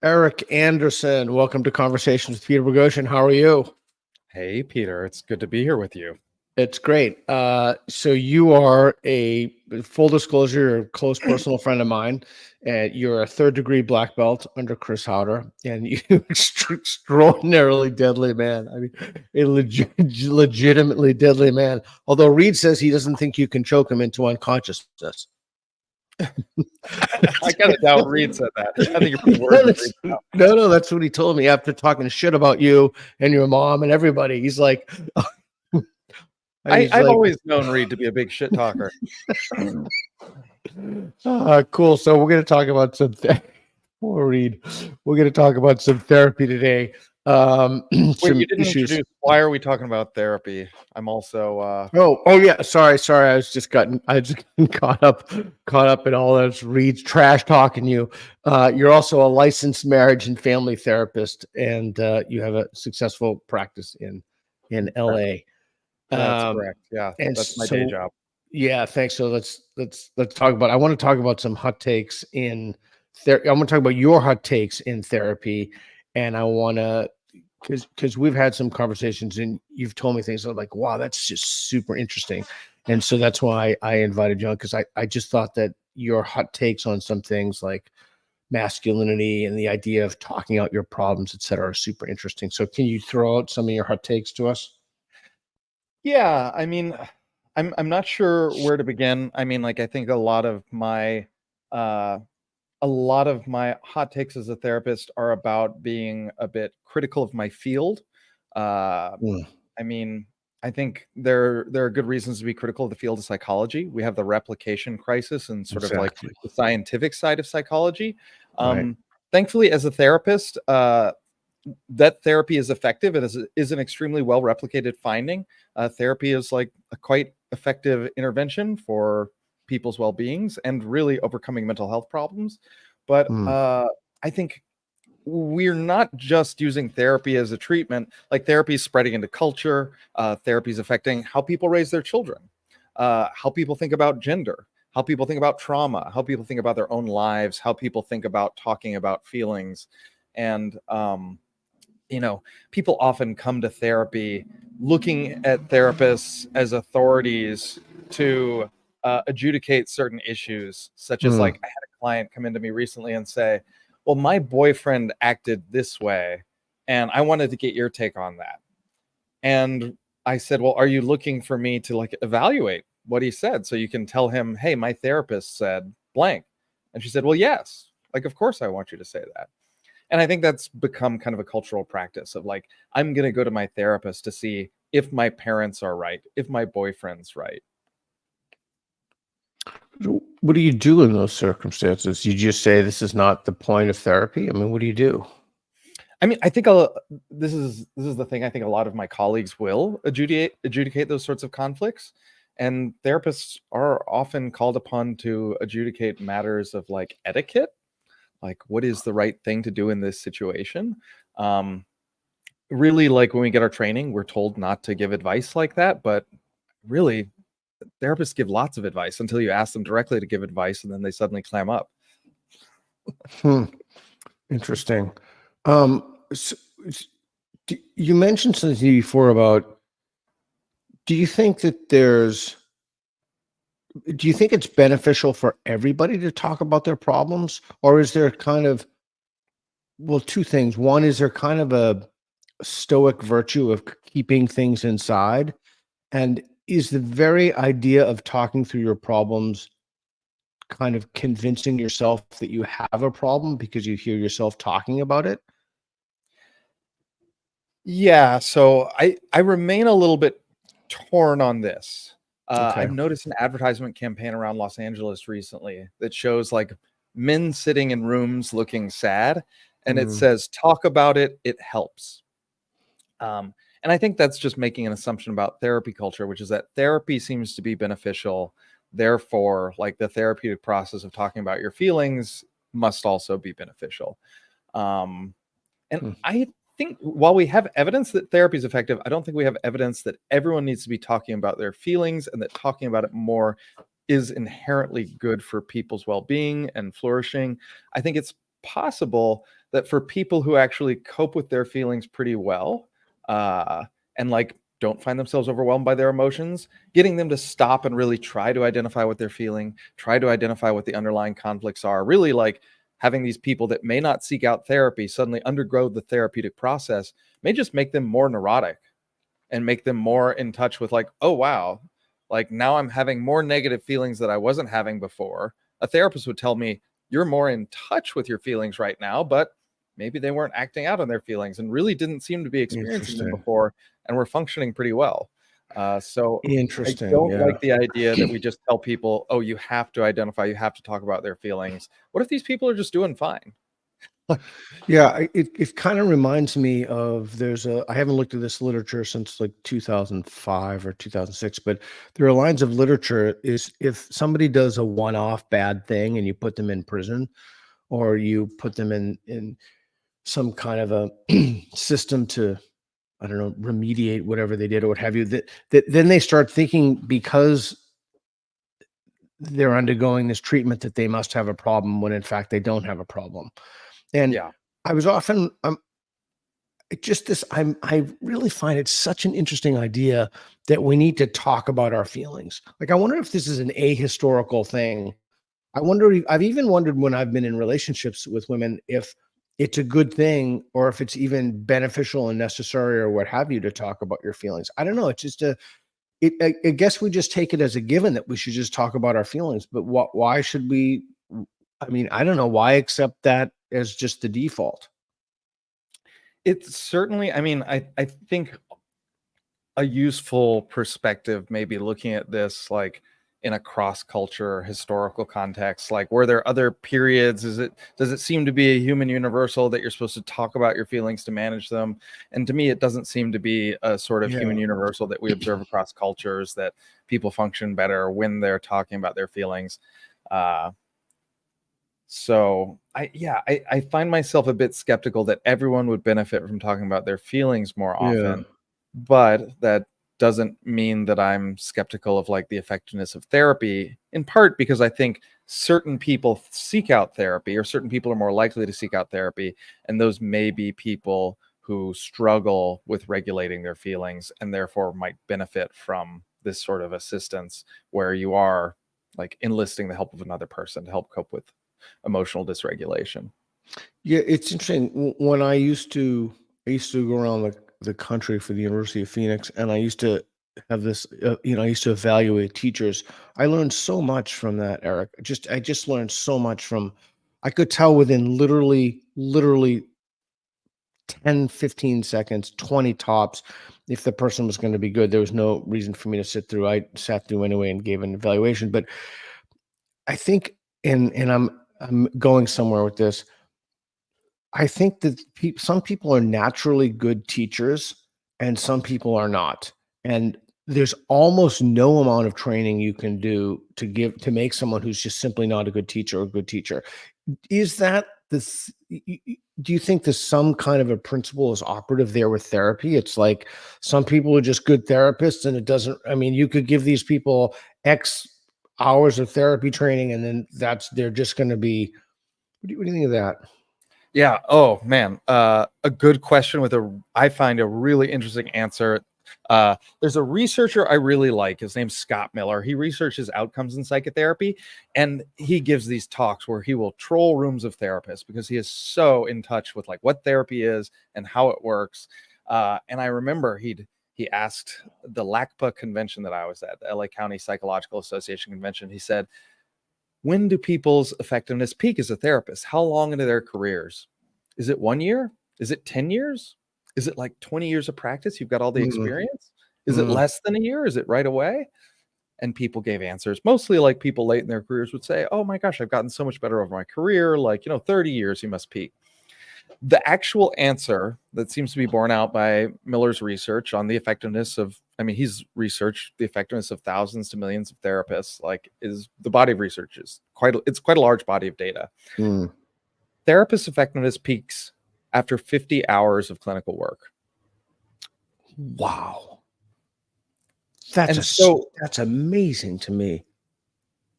Erik Anderson, welcome to Conversations with Peter Boghossian. How are you? Hey, Peter. It's good to be here with you. It's great. So you are a full disclosure, you're a close personal friend of mine, and you're a third-degree black belt under Chris Howder, and you extraordinarily deadly man. I mean, a legitimately deadly man. Although Reed says he doesn't think you can choke him into unconsciousness. I kind of doubt Reed said that. I think you're putting words in Reed's mouth. No, that's what he told me after talking shit about you and your mom and everybody. He's like, I've always known Reed to be a big shit talker. Cool. So we're going to talk about some. Poor Reed. We're going to talk about some therapy today. Wait, you didn't introduce. Why are we talking about therapy? I'm also. Oh yeah. Sorry. I just gotten caught up in all this Reed's trash talking you. You're also a licensed marriage and family therapist, and you have a successful practice in LA. That's correct. Yeah, that's my day job. Yeah, thanks. So let's talk about. I want to talk about some hot takes in therapy. I want to talk about your hot takes in therapy, and I want to because we've had some conversations, and you've told me things that are like, wow, that's just super interesting, and so that's why I invited you on, because I just thought that your hot takes on some things like masculinity and the idea of talking out your problems, et cetera, are super interesting. So can you throw out some of your hot takes to us? Yeah, I mean, I'm not sure where to begin. I mean, like, I think a lot of my hot takes as a therapist are about being a bit critical of my field. I mean, I think there are good reasons to be critical of the field of psychology. We have the replication crisis and sort of like the scientific side of psychology. Right. Thankfully, as a therapist, that therapy is effective. It is an extremely well replicated finding. Therapy is like a quite effective intervention for people's well-beings and really overcoming mental health problems. But I think we're not just using therapy as a treatment. Like, therapy is spreading into culture. Therapy is affecting how people raise their children, how people think about gender, how people think about trauma, how people think about their own lives, how people think about talking about feelings. And people often come to therapy looking at therapists as authorities to adjudicate certain issues, such as like, I had a client come into me recently and say, well, my boyfriend acted this way, and I wanted to get your take on that. And I said, well, are you looking for me to like evaluate what he said so you can tell him, hey, my therapist said blank? And she said, well, yes, like, of course I want you to say that. And I think that's become kind of a cultural practice of like, I'm going to go to my therapist to see if my parents are right, if my boyfriend's right. What do you do in those circumstances? You just say this is not the point of therapy? I mean, what do you do? I mean, I think this is the thing. I think a lot of my colleagues will adjudicate those sorts of conflicts. And therapists are often called upon to adjudicate matters of like etiquette, like what is the right thing to do in this situation. Really, like, when we get our training, we're told not to give advice like that, but really therapists give lots of advice until you ask them directly to give advice, and then they suddenly clam up. Interesting. So, you mentioned something before about, do you think it's beneficial for everybody to talk about their problems, or is there kind of, well, two things. One, is there kind of a stoic virtue of keeping things inside? And is the very idea of talking through your problems kind of convincing yourself that you have a problem because you hear yourself talking about it? Yeah, so I remain a little bit torn on this. Okay. I've noticed an advertisement campaign around Los Angeles recently that shows like men sitting in rooms looking sad, and it says, talk about it, it helps. And I think that's just making an assumption about therapy culture, which is that therapy seems to be beneficial. Therefore, like, the therapeutic process of talking about your feelings must also be beneficial. And I think while we have evidence that therapy is effective, I don't think we have evidence that everyone needs to be talking about their feelings, and that talking about it more is inherently good for people's well-being and flourishing. I think it's possible that for people who actually cope with their feelings pretty well, and like don't find themselves overwhelmed by their emotions, getting them to stop and really try to identify what they're feeling, try to identify what the underlying conflicts are, really like having these people that may not seek out therapy suddenly undergo the therapeutic process may just make them more neurotic and make them more in touch with like, oh, wow, like now I'm having more negative feelings that I wasn't having before. A therapist would tell me, you're more in touch with your feelings right now, but maybe they weren't acting out on their feelings and really didn't seem to be experiencing them Interesting. before and were functioning pretty well. So I Interesting. don't Yeah. like the idea that we just tell people, oh, you have to identify, you have to talk about their feelings. What if these people are just doing fine? Yeah, it kind of reminds me of I haven't looked at this literature since like 2005 or 2006, but there are lines of literature is if somebody does a one-off bad thing and you put them in prison or you put them in some kind of a system to, I don't know, remediate whatever they did or what have you, that then they start thinking because they're undergoing this treatment that they must have a problem when in fact they don't have a problem. And Yeah. I was often it just this I really find it such an interesting idea that we need to talk about our feelings. Like I wonder if this is an ahistorical thing. I've even wondered when I've been in relationships with women if it's a good thing or if it's even beneficial and necessary or what have you to talk about your feelings. I don't know. It's just I guess we just take it as a given that we should just talk about our feelings. But why should we? I mean, I don't know why accept that as just the default. It's certainly, I mean, I think a useful perspective, maybe looking at this like in a cross culture historical context, like were there other periods, does it seem to be a human universal that you're supposed to talk about your feelings to manage them? And to me it doesn't seem to be a sort of human Yeah. universal that we observe across cultures, that people function better when they're talking about their feelings. uh so I find myself a bit skeptical that everyone would benefit from talking about their feelings more Yeah. often, but that doesn't mean that I'm skeptical of like the effectiveness of therapy, in part because I think certain people seek out therapy, or certain people are more likely to seek out therapy, and those may be people who struggle with regulating their feelings and therefore might benefit from this sort of assistance where you are like enlisting the help of another person to help cope with emotional dysregulation. Yeah, it's interesting. When I used to go around the country for the University of Phoenix, and I used to have this, I used to evaluate teachers. I learned so much from that, Eric. I just learned so much from, I could tell within literally 10, 15 seconds, 20 tops, if the person was going to be good. There was no reason for me to sit through. I sat through anyway and gave an evaluation. But I think, and I'm going somewhere with this. I think that some people are naturally good teachers and some people are not. And there's almost no amount of training you can do to make someone who's just simply not a good teacher or a good teacher. Is that this? Do you think there's some kind of a principle is operative there with therapy? It's like some people are just good therapists, and it doesn't. I mean, you could give these people X hours of therapy training, and then they're just going to be. What do you think of that? Yeah. Oh man. A good question with I find a really interesting answer. There's a researcher I really like. His name's Scott Miller. He researches outcomes in psychotherapy, and he gives these talks where he will troll rooms of therapists because he is so in touch with like what therapy is and how it works. And I remember he asked the LACPA convention that I was at, the LA County Psychological Association convention. He said, when do people's effectiveness peak as a therapist? How long into their careers? Is it 1 year? Is it 10 years? Is it like 20 years of practice? You've got all the Mm, experience? Is it mm. less than a year? Is it right away? And people gave answers. Mostly like people late in their careers would say, oh my gosh, I've gotten so much better over my career. Like, 30 years, you must peak. The actual answer that seems to be borne out by Miller's research on the effectiveness of, I mean, he's researched the effectiveness of thousands to millions of therapists, like is the body of research is it's quite a large body of data. Mm. Therapist effectiveness peaks after 50 hours of clinical work. Wow. And so That's amazing to me.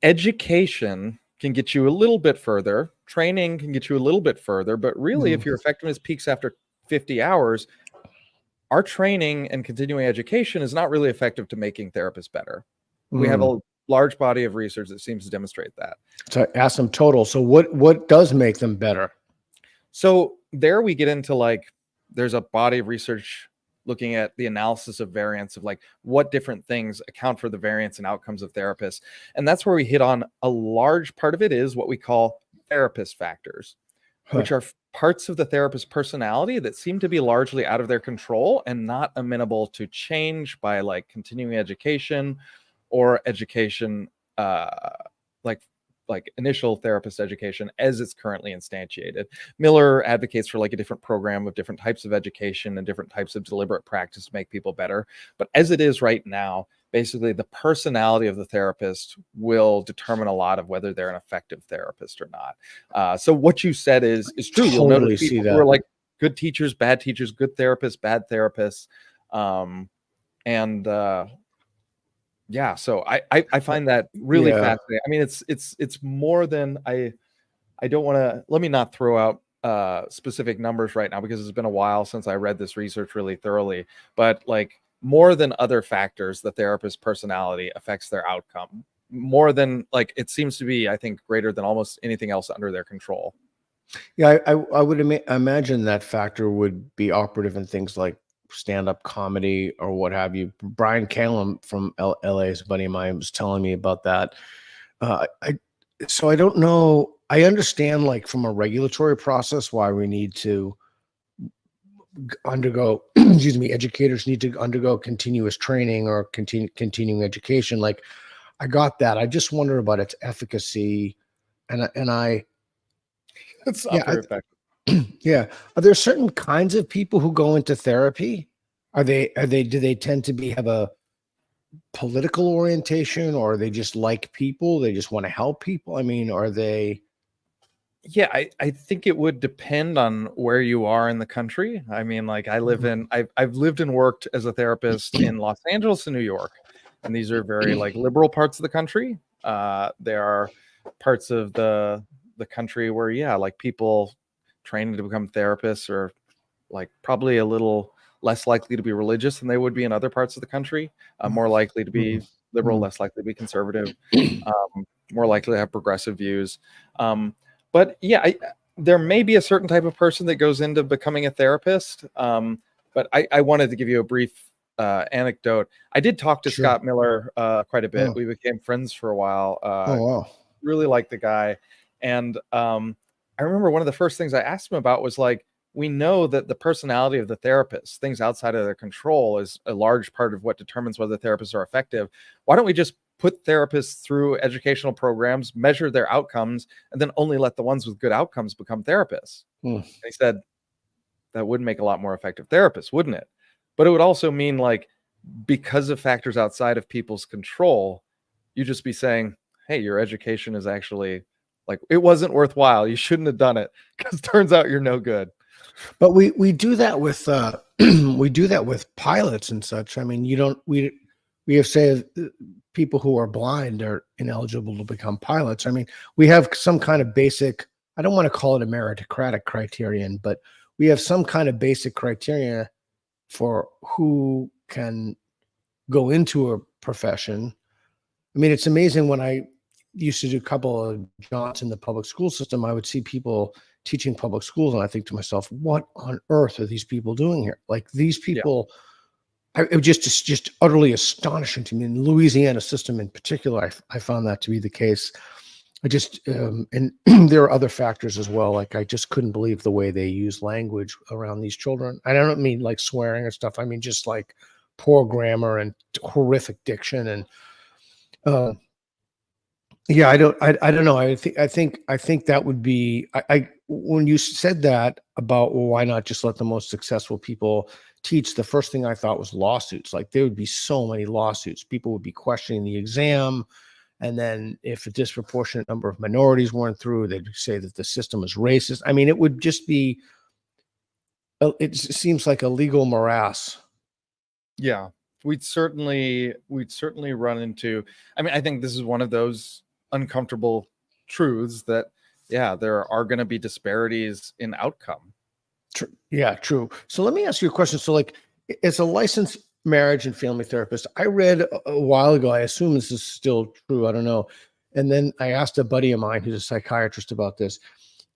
education can get you a little bit further. Training can get you a little bit further. But really, if Mm. your effectiveness peaks after 50 hours, our training and continuing education is not really effective to making therapists better. We have a large body of research that seems to demonstrate that. So asymptotal. So what does make them better? So there we get into like, there's a body of research looking at the analysis of variance of like what different things account for the variance and outcomes of therapists. And that's where we hit on a large part of it is what we call therapist factors, which are parts of the therapist personality that seem to be largely out of their control and not amenable to change by like continuing education or education, like initial therapist education as it's currently instantiated. Miller advocates for like a different program of different types of education and different types of deliberate practice to make people better. But as it is right now, basically the personality of the therapist will determine a lot of whether they're an effective therapist or not. So what you said is true. You'll Totally notice see people that. who are like good teachers, bad teachers, good therapists, bad therapists. Yeah, so I find that really Yeah. fascinating. I mean, it's more than I don't want to, let me not throw out specific numbers right now because it's been a while since I read this research really thoroughly, but like more than other factors, the therapist personality affects their outcome more than like it seems to be, I think, greater than almost anything else under their control. Yeah, I would imagine that factor would be operative in things like stand-up comedy or what have you. Brian Calum from LA is a buddy of mine, was telling me about that. So I don't know. I understand, like, from a regulatory process, why we need to undergo, excuse me, educators need to undergo continuous training or continuing education. Like, I got that. I just wonder about its efficacy, and I It's not yeah, very effective. yeah. Are there certain kinds of people who go into therapy? Do they tend to have a political orientation, or are they just like people? They just want to help people? I mean, are they? Yeah, I think it would depend on where you are in the country. I mean, like I've lived and worked as a therapist in Los Angeles and New York, and these are very like liberal parts of the country. There are parts of the country where, yeah, like people training to become therapists are like probably a little less likely to be religious than they would be in other parts of the country. More likely to be liberal, less likely to be conservative, more likely to have progressive views. But yeah, there may be a certain type of person that goes into becoming a therapist. But I wanted to give you a brief anecdote. I did talk to Sure. Scott Miller quite a bit. Oh. We became friends for a while. Oh, wow. Really liked the guy. And I remember one of the first things I asked him about was like, we know that the personality of the therapist, things outside of their control, is a large part of what determines whether therapists are effective. Why don't we just put therapists through educational programs, measure their outcomes, and then only let the ones with good outcomes become therapists? And he said, that would make a lot more effective therapists, wouldn't it? But it would also mean, like, because of factors outside of people's control, you just be saying, hey, your education is actually like, it wasn't worthwhile. You shouldn't have done it because turns out you're no good. But we do that with we do that with pilots and such. I mean, we have said people who are blind are ineligible to become pilots. I mean, we have some kind of basic, I don't want to call it a meritocratic criterion, but we have some kind of basic criteria for who can go into a profession. I mean, it's amazing. When I used to do a couple of jobs in the public school system, I would see people teaching public schools, and I think to myself, what on earth are these people doing here? Like, these people, it was just utterly astonishing to me. In the Louisiana system in particular, I found that to be the case. I just and there are other factors as well. Like, I just couldn't believe the way they use language around these children. I don't mean like swearing or stuff. I mean just like poor grammar and horrific diction. And yeah, I don't know. I think that would be, I when you said that about, well, why not just let the most successful people teach, the first thing I thought was lawsuits. Like, there would be so many lawsuits. People would be questioning the exam. And then if a disproportionate number of minorities weren't through, they'd say that the system is racist. I mean, it would just be, it seems like a legal morass. Yeah, we'd certainly run into, I mean, I think this is one of those uncomfortable truths that, yeah, there are going to be disparities in outcome. True. Yeah, true. So let me ask you a question. So, like, as a licensed marriage and family therapist, I read a while ago, I assume this is still true, I don't know. And then I asked a buddy of mine who's a psychiatrist about this.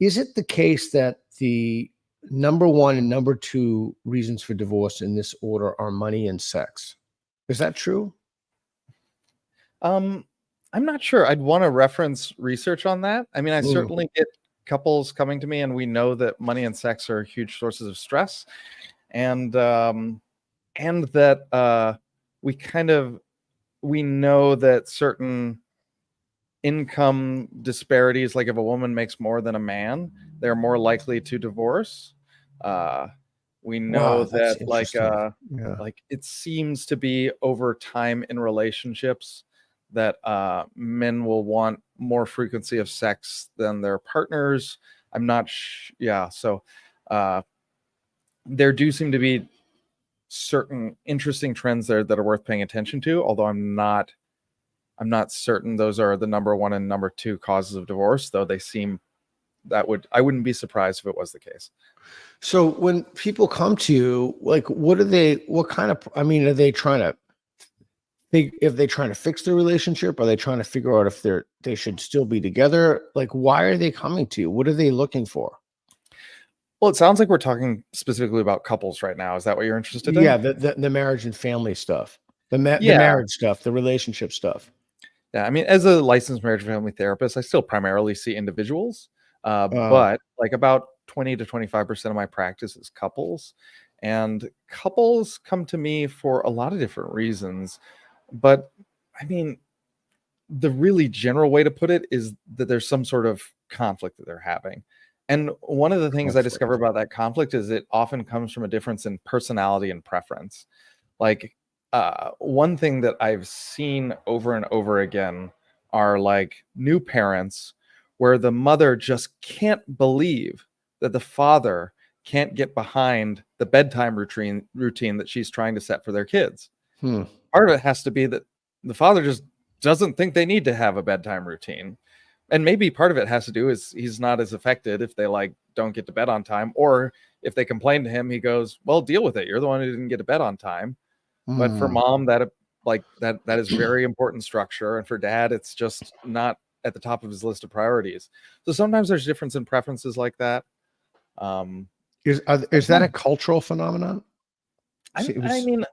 Is it the case that the number one and number two reasons for divorce in this order are money and sex? Is that true? I'm not sure. I'd want to reference research on that. I mean, I Mm. certainly get couples coming to me, and we know that money and sex are huge sources of stress, and that we know that certain income disparities, like if a woman makes more than a man, they're more likely to divorce. We know Wow, that's that interesting. Yeah. like it seems to be over time in relationships that men will want more frequency of sex than their partners. I'm not yeah, so there do seem to be certain interesting trends there that are worth paying attention to, although I'm not certain those are the number one and number two causes of divorce, though they seem I wouldn't be surprised if it was the case. So when people come to you, like, what kind of, I mean, are they trying to if they're trying to fix their relationship? Are they trying to figure out if they should still be together? Like, why are they coming to you? What are they looking for? Well, it sounds like we're talking specifically about couples right now. Is that what you're interested in? Yeah, the marriage and family stuff, the Yeah. marriage stuff, the relationship stuff. Yeah, I mean, as a licensed marriage and family therapist, I still primarily see individuals, but like about 20 to 25% of my practice is couples, and couples come to me for a lot of different reasons. But I mean, the really general way to put it is that there's some sort of conflict that they're having. And one of the things I discover about that conflict is it often comes from a difference in personality and preference. Like, one thing that I've seen over and over again are like new parents where the mother just can't believe that the father can't get behind the bedtime routine that she's trying to set for their kids. Part of it has to be that the father just doesn't think they need to have a bedtime routine. And maybe part of it has to do is he's not as affected if they like don't get to bed on time, or if they complain to him, he goes, well, deal with it. You're the one who didn't get to bed on time. But for mom, that is very important structure. And for dad, it's just not at the top of his list of priorities. So sometimes there's difference in preferences like that. Is that a cultural phenomenon? I mean,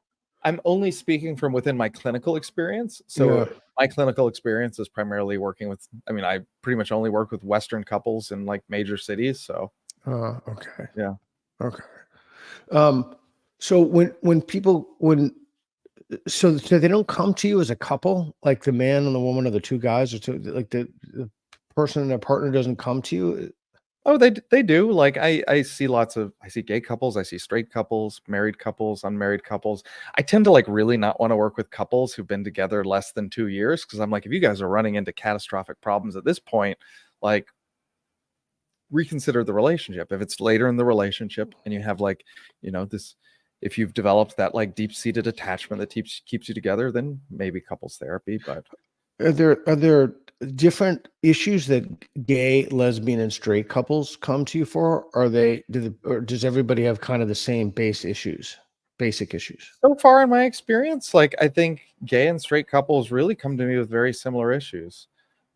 I'm only speaking from within my clinical experience. So my clinical experience is primarily working with, I mean, I pretty much only work with Western couples in like major cities. So, okay. Yeah. Okay. So so they don't come to you as a couple, like the man and the woman, or the two guys, or like the person and their partner doesn't come to you? Oh, they do. Like I see gay couples, I see straight couples, married couples, unmarried couples. I tend to like really not want to work with couples who've been together less than 2 years, because I'm like, if you guys are running into catastrophic problems at this point, like reconsider the relationship. If it's later in the relationship and you have like, this, if you've developed that like deep-seated attachment that keeps you together, then maybe couples therapy. But are there different issues that gay, lesbian, and straight couples come to you for? Or does everybody have kind of the same basic issues? So far in my experience, like I think gay and straight couples really come to me with very similar issues.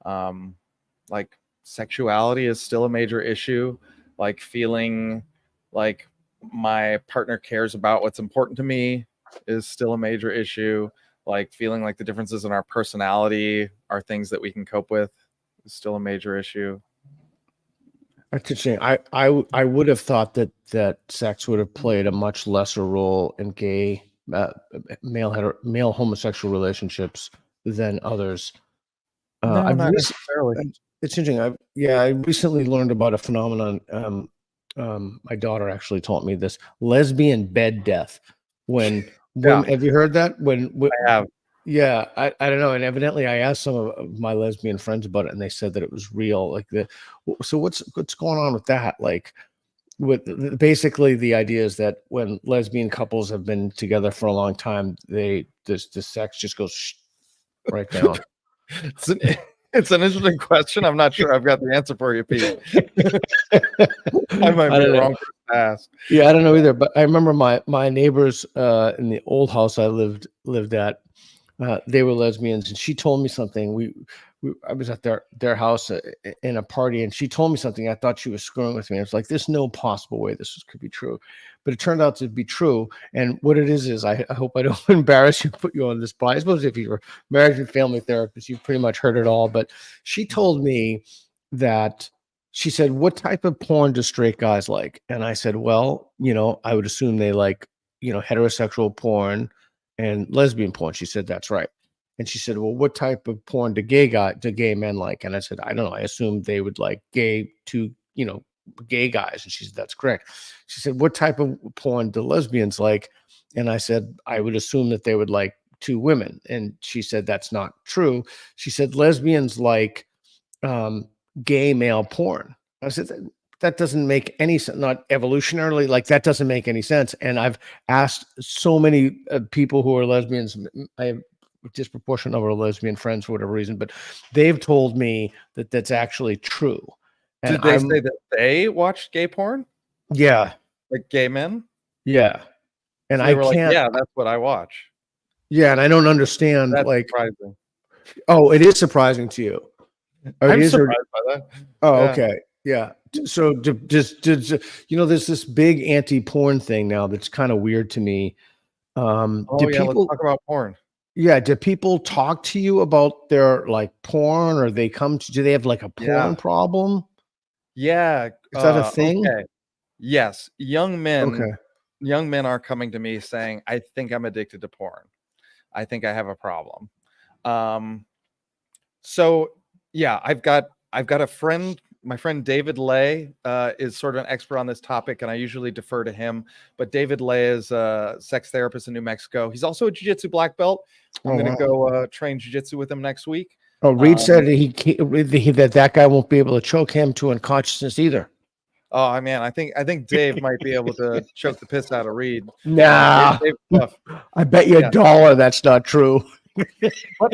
Like sexuality is still a major issue. Like feeling like my partner cares about what's important to me is still a major issue. Like feeling like the differences in our personality are things that we can cope with is still a major issue. That's interesting. I would have thought that sex would have played a much lesser role in gay male homosexual relationships than others. No, not necessarily. It's interesting. I recently learned about a phenomenon. My daughter actually taught me this: lesbian bed death. When have you heard that? I have. Yeah, I don't know. And evidently I asked some of my lesbian friends about it, and they said that it was real. Like so what's going on with that? Like, basically the idea is that when lesbian couples have been together for a long time, the sex just goes right down. It's an interesting question. I'm not sure I've got the answer for you, Pete. I might be the wrong person to ask. Yeah, I don't know either. But I remember my neighbors in the old house I lived at. They were lesbians, and she told me something. I was at their house in a party, and she told me something. I thought she was screwing with me. I was like, "There's no possible way this could be true," but it turned out to be true. And what it is I hope I don't embarrass you, put you on this spot. I suppose if you're a marriage and family therapist, you've pretty much heard it all. But she told me that. She said, "What type of porn do straight guys like?" And I said, "Well, I would assume they like, heterosexual porn and lesbian porn." She said, "That's right." And she said, "Well, what type of porn do gay men like?" And I said, "I don't know. I assume they would like gay guys." And she said, "That's correct." She said, "What type of porn do lesbians like?" And I said, "I would assume that they would like two women." And she said, "That's not true." She said, "Lesbians like um, gay male porn." I said, that doesn't make any sense, not evolutionarily, like that doesn't make any sense. And I've asked so many people who are lesbians. I have a disproportionate number of lesbian friends for whatever reason, but they've told me that that's actually true. And Did they say that they watched gay porn? Yeah. Like gay men? Yeah. And So they I were like, can't, yeah, that's what I watch. yeah. And I don't understand, That's like, surprising. oh, it is surprising to you. Or I'm it is, surprised by that. oh, Yeah. okay. Yeah. So just there's this big anti-porn thing now that's kind of weird to me. Oh yeah, let's talk about porn. Yeah, do people talk to you about their like porn, or do they have like a Yeah. porn problem? Yeah. Is that a thing? Okay. Yes. Young men Okay. are coming to me saying, I think I'm addicted to porn. I think I have a problem. So yeah, I've got a friend. My friend David Lay is sort of an expert on this topic, and I usually defer to him. But David Lay is a sex therapist in New Mexico. He's also a jiu-jitsu black belt. I'm Oh, going to wow. go train jiu-jitsu with him next week. Oh, Reed said that guy won't be able to choke him to unconsciousness either. Oh man, I think Dave might be able to choke the piss out of Reed. Nah, Dave's tough. I bet you Yeah. $1 that's not true. But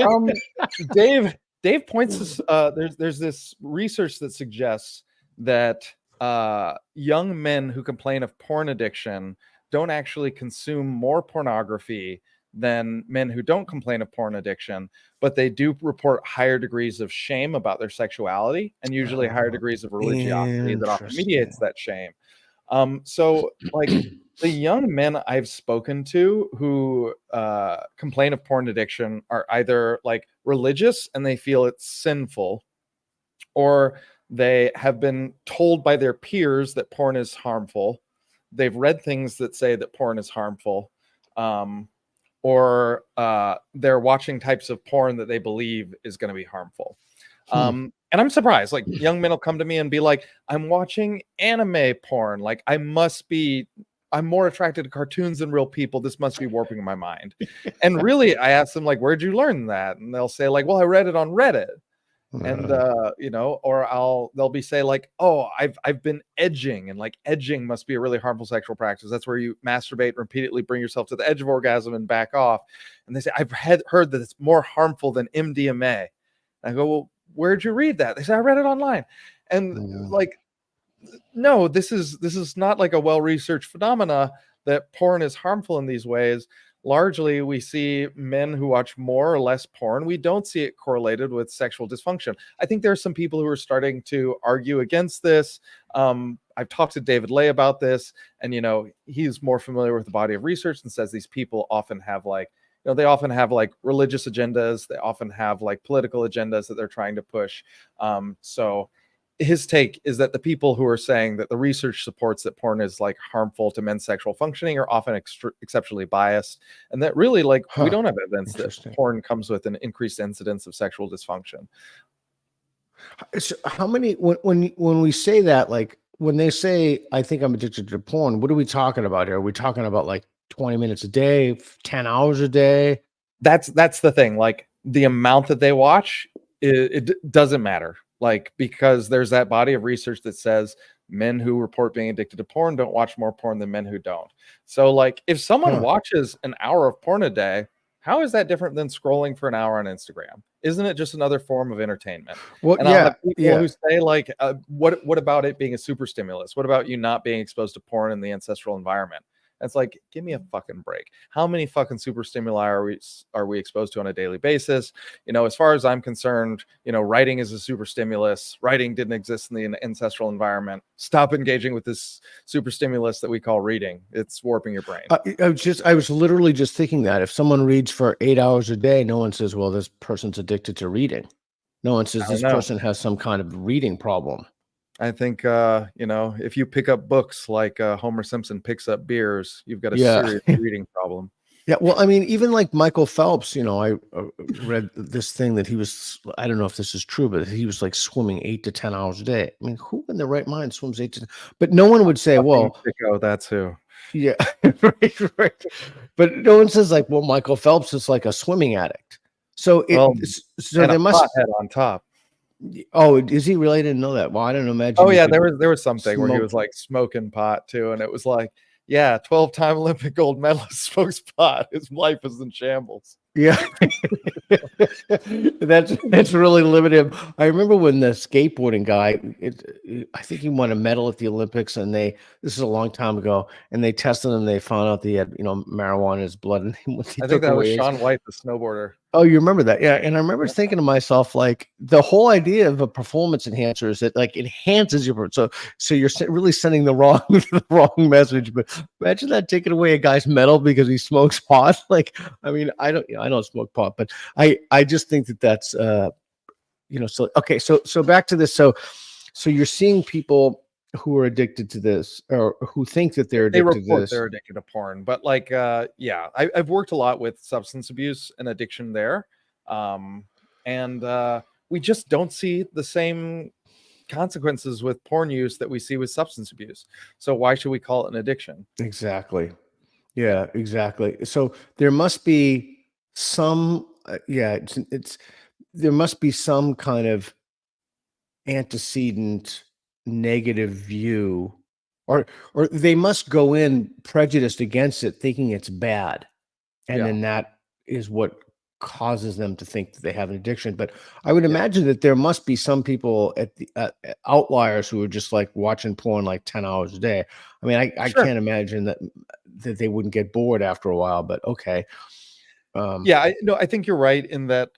Dave points to there's this research that suggests that young men who complain of porn addiction don't actually consume more pornography than men who don't complain of porn addiction, but they do report higher degrees of shame about their sexuality and usually higher degrees of religiosity that often mediates that shame. So like the young men I've spoken to who complain of porn addiction are either like religious and they feel it's sinful, or they have been told by their peers that porn is harmful. They've read things that say that porn is harmful, or they're watching types of porn that they believe is going to be harmful. And I'm surprised, like young men will come to me and be like, I'm watching anime porn. Like I'm more attracted to cartoons than real people. This must be warping my mind. And really, I ask them like, where'd you learn that? And they'll say like, well, I read it on Reddit. And or they'll be say like, oh, I've been edging, and like edging must be a really harmful sexual practice. That's where you masturbate, repeatedly bring yourself to the edge of orgasm and back off. And they say, I've heard that it's more harmful than MDMA. And I go, well, where'd you read that? They say, I read it online. And like, no, this is not like a well-researched phenomena that porn is harmful in these ways. Largely, we see men who watch more or less porn. We don't see it correlated with sexual dysfunction. I think there are some people who are starting to argue against this. I've talked to David Lay about this, and he's more familiar with the body of research and says these people often have they often have like religious agendas. They often have like political agendas that they're trying to push. So his take is that the people who are saying that the research supports that porn is like harmful to men's sexual functioning are often exceptionally biased, and that really like we don't have evidence that porn comes with an increased incidence of sexual dysfunction. So how many when we say that, like when they say I think I'm addicted to porn, what are we talking about here? Are we talking about like 20 minutes a day, 10 hours a day? That's the thing. Like the amount that they watch, it doesn't matter. Like, because there's that body of research that says men who report being addicted to porn don't watch more porn than men who don't. So like if someone watches an hour of porn a day, How is that different than scrolling for an hour on Instagram? Isn't it just another form of entertainment? Well, And I'll yeah, have people yeah. who say like, what about it being a super stimulus? What about you not being exposed to porn in the ancestral environment? It's like, give me a fucking break. How many fucking super stimuli are we exposed to on a daily basis? As far as I'm concerned, writing is a super stimulus. Writing didn't exist in the ancestral environment. Stop engaging with this super stimulus that we call reading. It's warping your brain. I was literally just thinking that if someone reads for 8 hours a day, no one says, well, this person's addicted to reading. No one says I don't this know. person has some kind of reading problem. I think if you pick up books like Homer Simpson picks up beers, you've got a Yeah. serious reading problem. Yeah, well, I mean, even like Michael Phelps, I read this thing that he was, I don't know if this is true, but he was like swimming 8 to 10 hours a day. I mean, who in their right mind swims but no one would say, Fucking well, Chico, that's who. yeah, right. But no one says like, well, Michael Phelps is like a swimming addict. So Well, so and a there must, pothead on top. oh, is he really? I didn't know that. Well, I don't imagine Oh you yeah, could there was something where he smoke. was like smoking pot too, and it was like, yeah, 12-time Olympic gold medalist smokes pot. His life is in shambles. Yeah. That's really limited. I remember when the skateboarding guy, I think he won a medal at the Olympics, and this is a long time ago, and they tested him. They found out that he had, marijuana in his blood, and they I think took that was away his. Shaun White, the snowboarder. Oh, you remember that? Yeah. And I remember thinking to myself, like, the whole idea of a performance enhancer is that like enhances your, so you're really sending the wrong, the wrong message. But imagine that taking away a guy's medal because he smokes pot. Like, I mean, I don't smoke pot, but I just think that's, so, okay. So back to this. So you're seeing people who are addicted to this or who think that they're They addicted to report this. they're addicted to porn, but like yeah, I've worked a lot with substance abuse and addiction there, and we just don't see the same consequences with porn use that we see with substance abuse. So why should we call it an addiction? Exactly. Yeah. Yeah, exactly. So there must be some, yeah, there must be some kind of antecedent negative view, or they must go in prejudiced against it, thinking it's bad, and Yeah. then that is what causes them to think that they have an addiction. But I would Yeah. imagine that there must be some people at the outliers who are just like watching porn like 10 hours a day. I mean, I Sure. can't imagine that they wouldn't get bored after a while, but okay. Yeah, I think you're right in that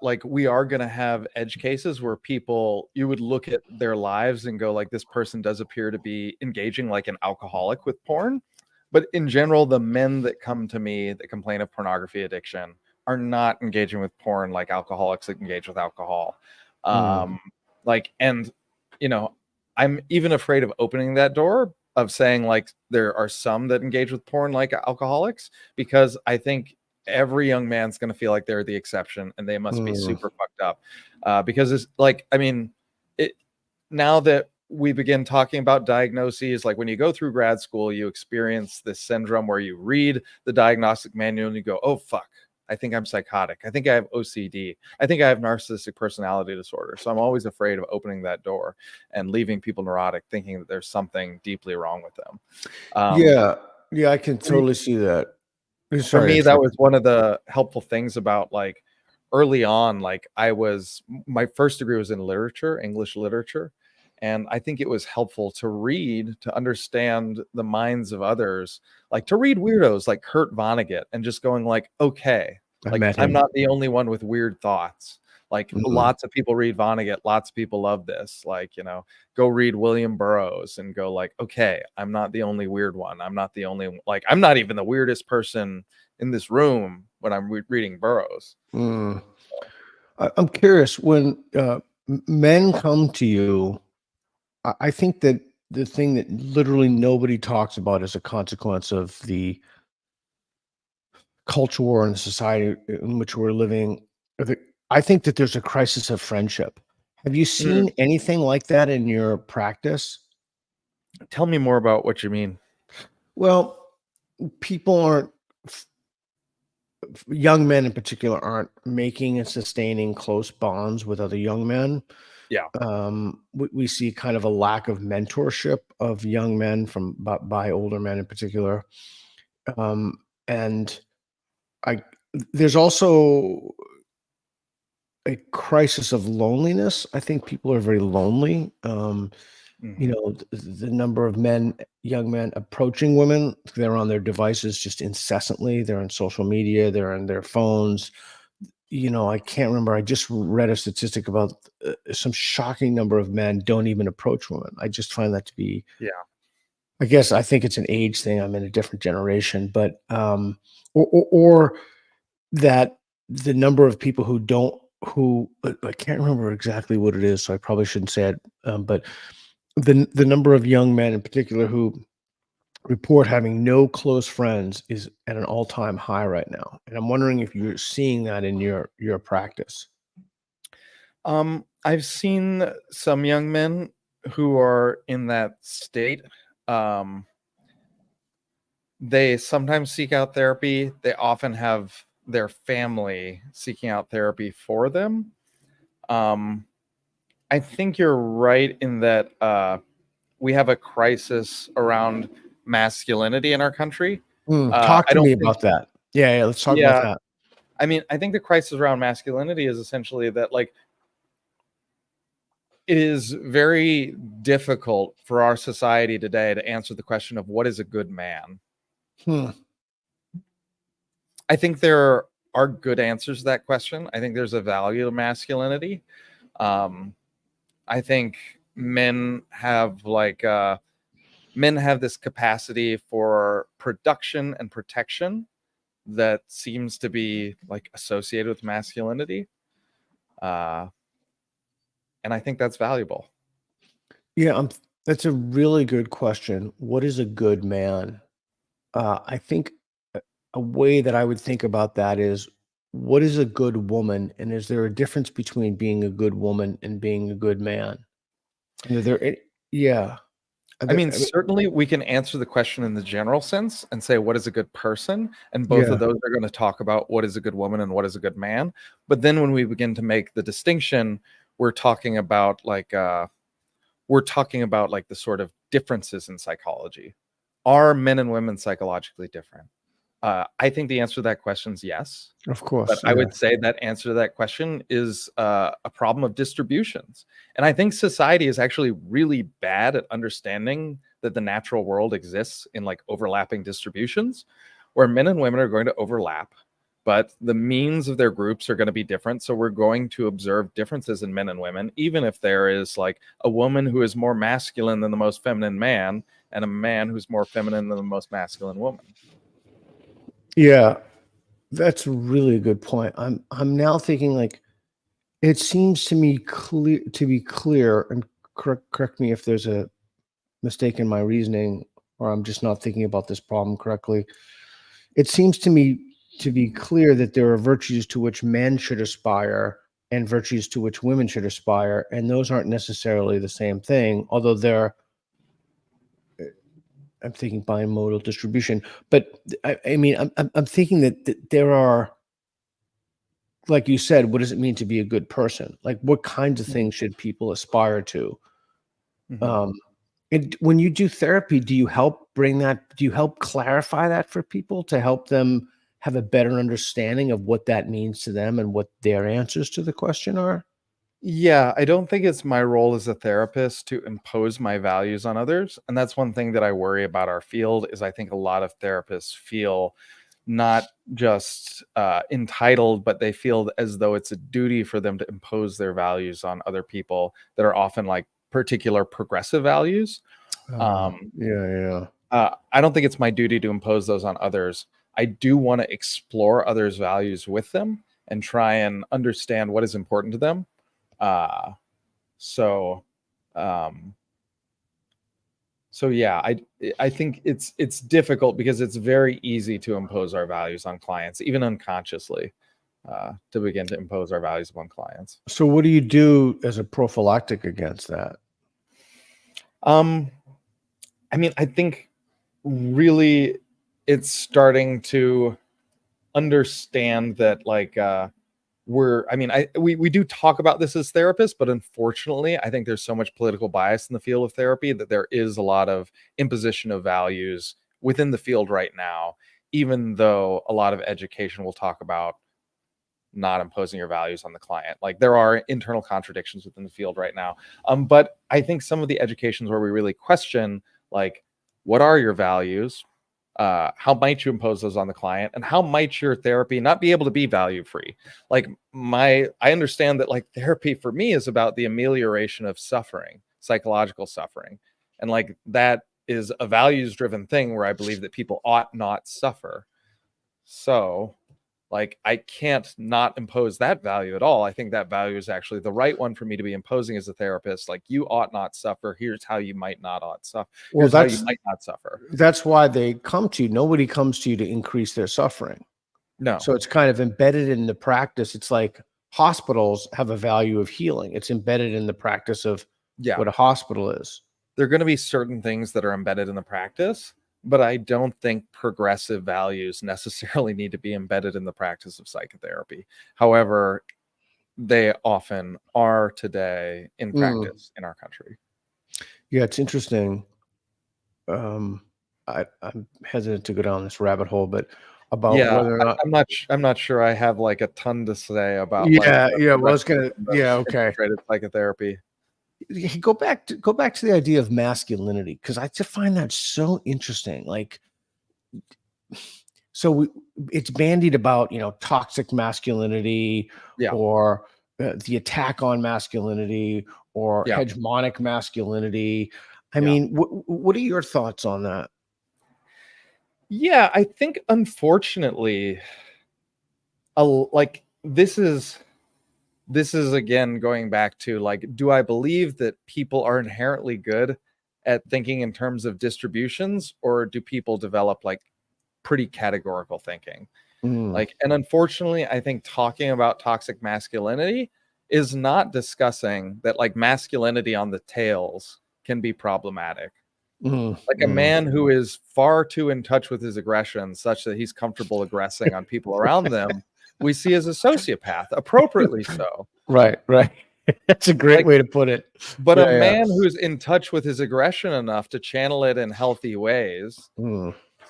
like we are going to have edge cases where people, you would look at their lives and go like, this person does appear to be engaging like an alcoholic with porn. But in general, the men that come to me that complain of pornography addiction are not engaging with porn like alcoholics that engage with alcohol. Mm, Like, and I'm even afraid of opening that door of saying like there are some that engage with porn like alcoholics, because I think every young man's going to feel like they're the exception and they must be mm, super fucked up, because it's like, I mean, it, now that we begin talking about diagnoses, like when you go through grad school, you experience this syndrome where you read the diagnostic manual and you go, oh fuck, I think I'm psychotic, I think I have OCD, I think I have narcissistic personality disorder. So I'm always afraid of opening that door and leaving people neurotic, thinking that there's something deeply wrong with them. yeah, yeah, I can totally see that. For Sorry to me, that interrupt was one of the helpful things about like early on, like my first degree was in literature, English literature. And I think it was helpful to read, to understand the minds of others, like to read weirdos like Kurt Vonnegut and just going like, okay, I like met I'm him. not the only one with weird thoughts. Like Mm, lots of people read Vonnegut, lots of people love this. Like, go read William Burroughs and go like, okay, I'm not the only weird one. I'm not the only, like, I'm not even the weirdest person in this room when I'm reading Burroughs. mm. I'm curious when men come to you. I think that the thing that literally nobody talks about as a consequence of the culture war and the society in which we're living, I think that there's a crisis of friendship. Have you Mm. seen anything like that in your practice? Tell me more about what you mean. Well, people aren't, young men in particular, aren't making and sustaining close bonds with other young men. Yeah. We see kind of a lack of mentorship of young men by older men in particular. And I there's also a crisis of loneliness. I think people are very lonely. You know, the number of men, young men approaching women, they're on their devices just incessantly. They're on social media, they're on their phones. You know, I can't remember. I just read a statistic about some shocking number of men don't even approach women. I just find that to be, Yeah. I guess I think it's an age thing. I'm in a different generation, but or that the number of people who don't who I can't remember exactly what it is, so I probably shouldn't say it. But the number of young men in particular who report having no close friends is at an all-time high right now, and I'm wondering if you're seeing that in your practice. I've seen some young men who are in that state. Um, they sometimes seek out therapy. They often have their family seeking out therapy for them. Um, I think you're right in that we have a crisis around masculinity in our country. Talk I to don't me think, about that. Yeah, let's talk about yeah, that. I mean, I think the crisis around masculinity is essentially that, like, it is very difficult for our society today to answer the question of what is a good man. Hmm. I think there are good answers to that question. I think there's a value to masculinity. Um, I think men have this capacity for production and protection that seems to be like associated with masculinity. Uh, and I think that's valuable. Yeah, that's a really good question. What is a good man? I think a way that I would think about that is, what is a good woman, and is there a difference between being a good woman and being a good man? And are there any, yeah. Are I there, mean, certainly we can answer the question in the general sense and say, what is a good person? And both yeah. of those are going to talk about what is a good woman and what is a good man. But then when we begin to make the distinction, we're talking about like the sort of differences in psychology. Are men and women psychologically different? I think the answer to that question is yes. Of But course, I yeah. would say that answer to that question is a problem of distributions. And I think society is actually really bad at understanding that the natural world exists in like overlapping distributions where men and women are going to overlap, but the means of their groups are going to be different. So we're going to observe differences in men and women, even if there is like a woman who is more masculine than the most feminine man and a man who's more feminine than the most masculine woman. Yeah, that's really a good point. I'm now thinking like, it seems to me clear, and correct me if there's a mistake in my reasoning, or I'm just not thinking about this problem correctly. It seems to me to be clear that there are virtues to which men should aspire and virtues to which women should aspire, and those aren't necessarily the same thing, although they're, I'm thinking bimodal distribution. But I mean, I'm thinking that there are, like you said, what does it mean to be a good person? Like, what kinds of things should people aspire to? Mhm. Um, and when you do therapy, do you help bring that? Do you help clarify that for people to help them have a better understanding of what that means to them and what their answers to the question are? Yeah, I don't think it's my role as a therapist to impose my values on others. And that's one thing that I worry about our field is I think a lot of therapists feel not just entitled, but they feel as though it's a duty for them to impose their values on other people that are often like particular progressive values. Um, Yeah, yeah. I don't think it's my duty to impose those on others. I do want to explore others' values with them and try and understand what is important to them. Uh, so, um, so yeah, I think it's difficult because it's very easy to impose our values on clients, even unconsciously, to begin to impose our values upon clients. So, what do you do as a prophylactic against that? Um, I mean, I think really it's starting to understand that like we do talk about this as therapists, but unfortunately I think there's so much political bias in the field of therapy that there is a lot of imposition of values within the field right now, even though a lot of education will talk about not imposing your values on the client. Like there are internal contradictions within the field right now. But I think some of the educations where we really question, like, what are your values? How might you impose those on the client? And how might your therapy not be able to be value free? Like I understand that like therapy for me is about the amelioration of suffering, psychological suffering. And like that is a values driven thing where I believe that people ought not suffer. So like, I can't not impose that value at all. I think that value is actually the right one for me to be imposing as a therapist. Like, you ought not suffer. Here's how you might not ought suffer. Well, Here's how you might not suffer. That's why they come to you. Nobody comes to you to increase their suffering. No. So it's kind of embedded in the practice. It's like hospitals have a value of healing. It's embedded in the practice of what a hospital is. There are going to be certain things that are embedded in the practice, but I don't think progressive values necessarily need to be embedded in the practice of psychotherapy. However, they often are today in practice in our country. Yeah, it's interesting. I'm hesitant to go down this rabbit hole, but about whether or not I'm not sure I have like a ton to say about integrated psychotherapy. Go back to the idea of masculinity, because I just find that so interesting. Like, so it's bandied about, toxic masculinity, or the attack on masculinity, or hegemonic masculinity. I mean, what are your thoughts on that? Yeah, I think unfortunately, like this is again going back to like, do I believe that people are inherently good at thinking in terms of distributions, or do people develop like pretty categorical thinking? Like, and unfortunately, I think talking about toxic masculinity is not discussing that like masculinity on the tails can be problematic. Like a man who is far too in touch with his aggression such that he's comfortable aggressing on people around them, we see as a sociopath, appropriately so. Right. That's a great way to put it. But a man who's in touch with his aggression enough to channel it in healthy ways,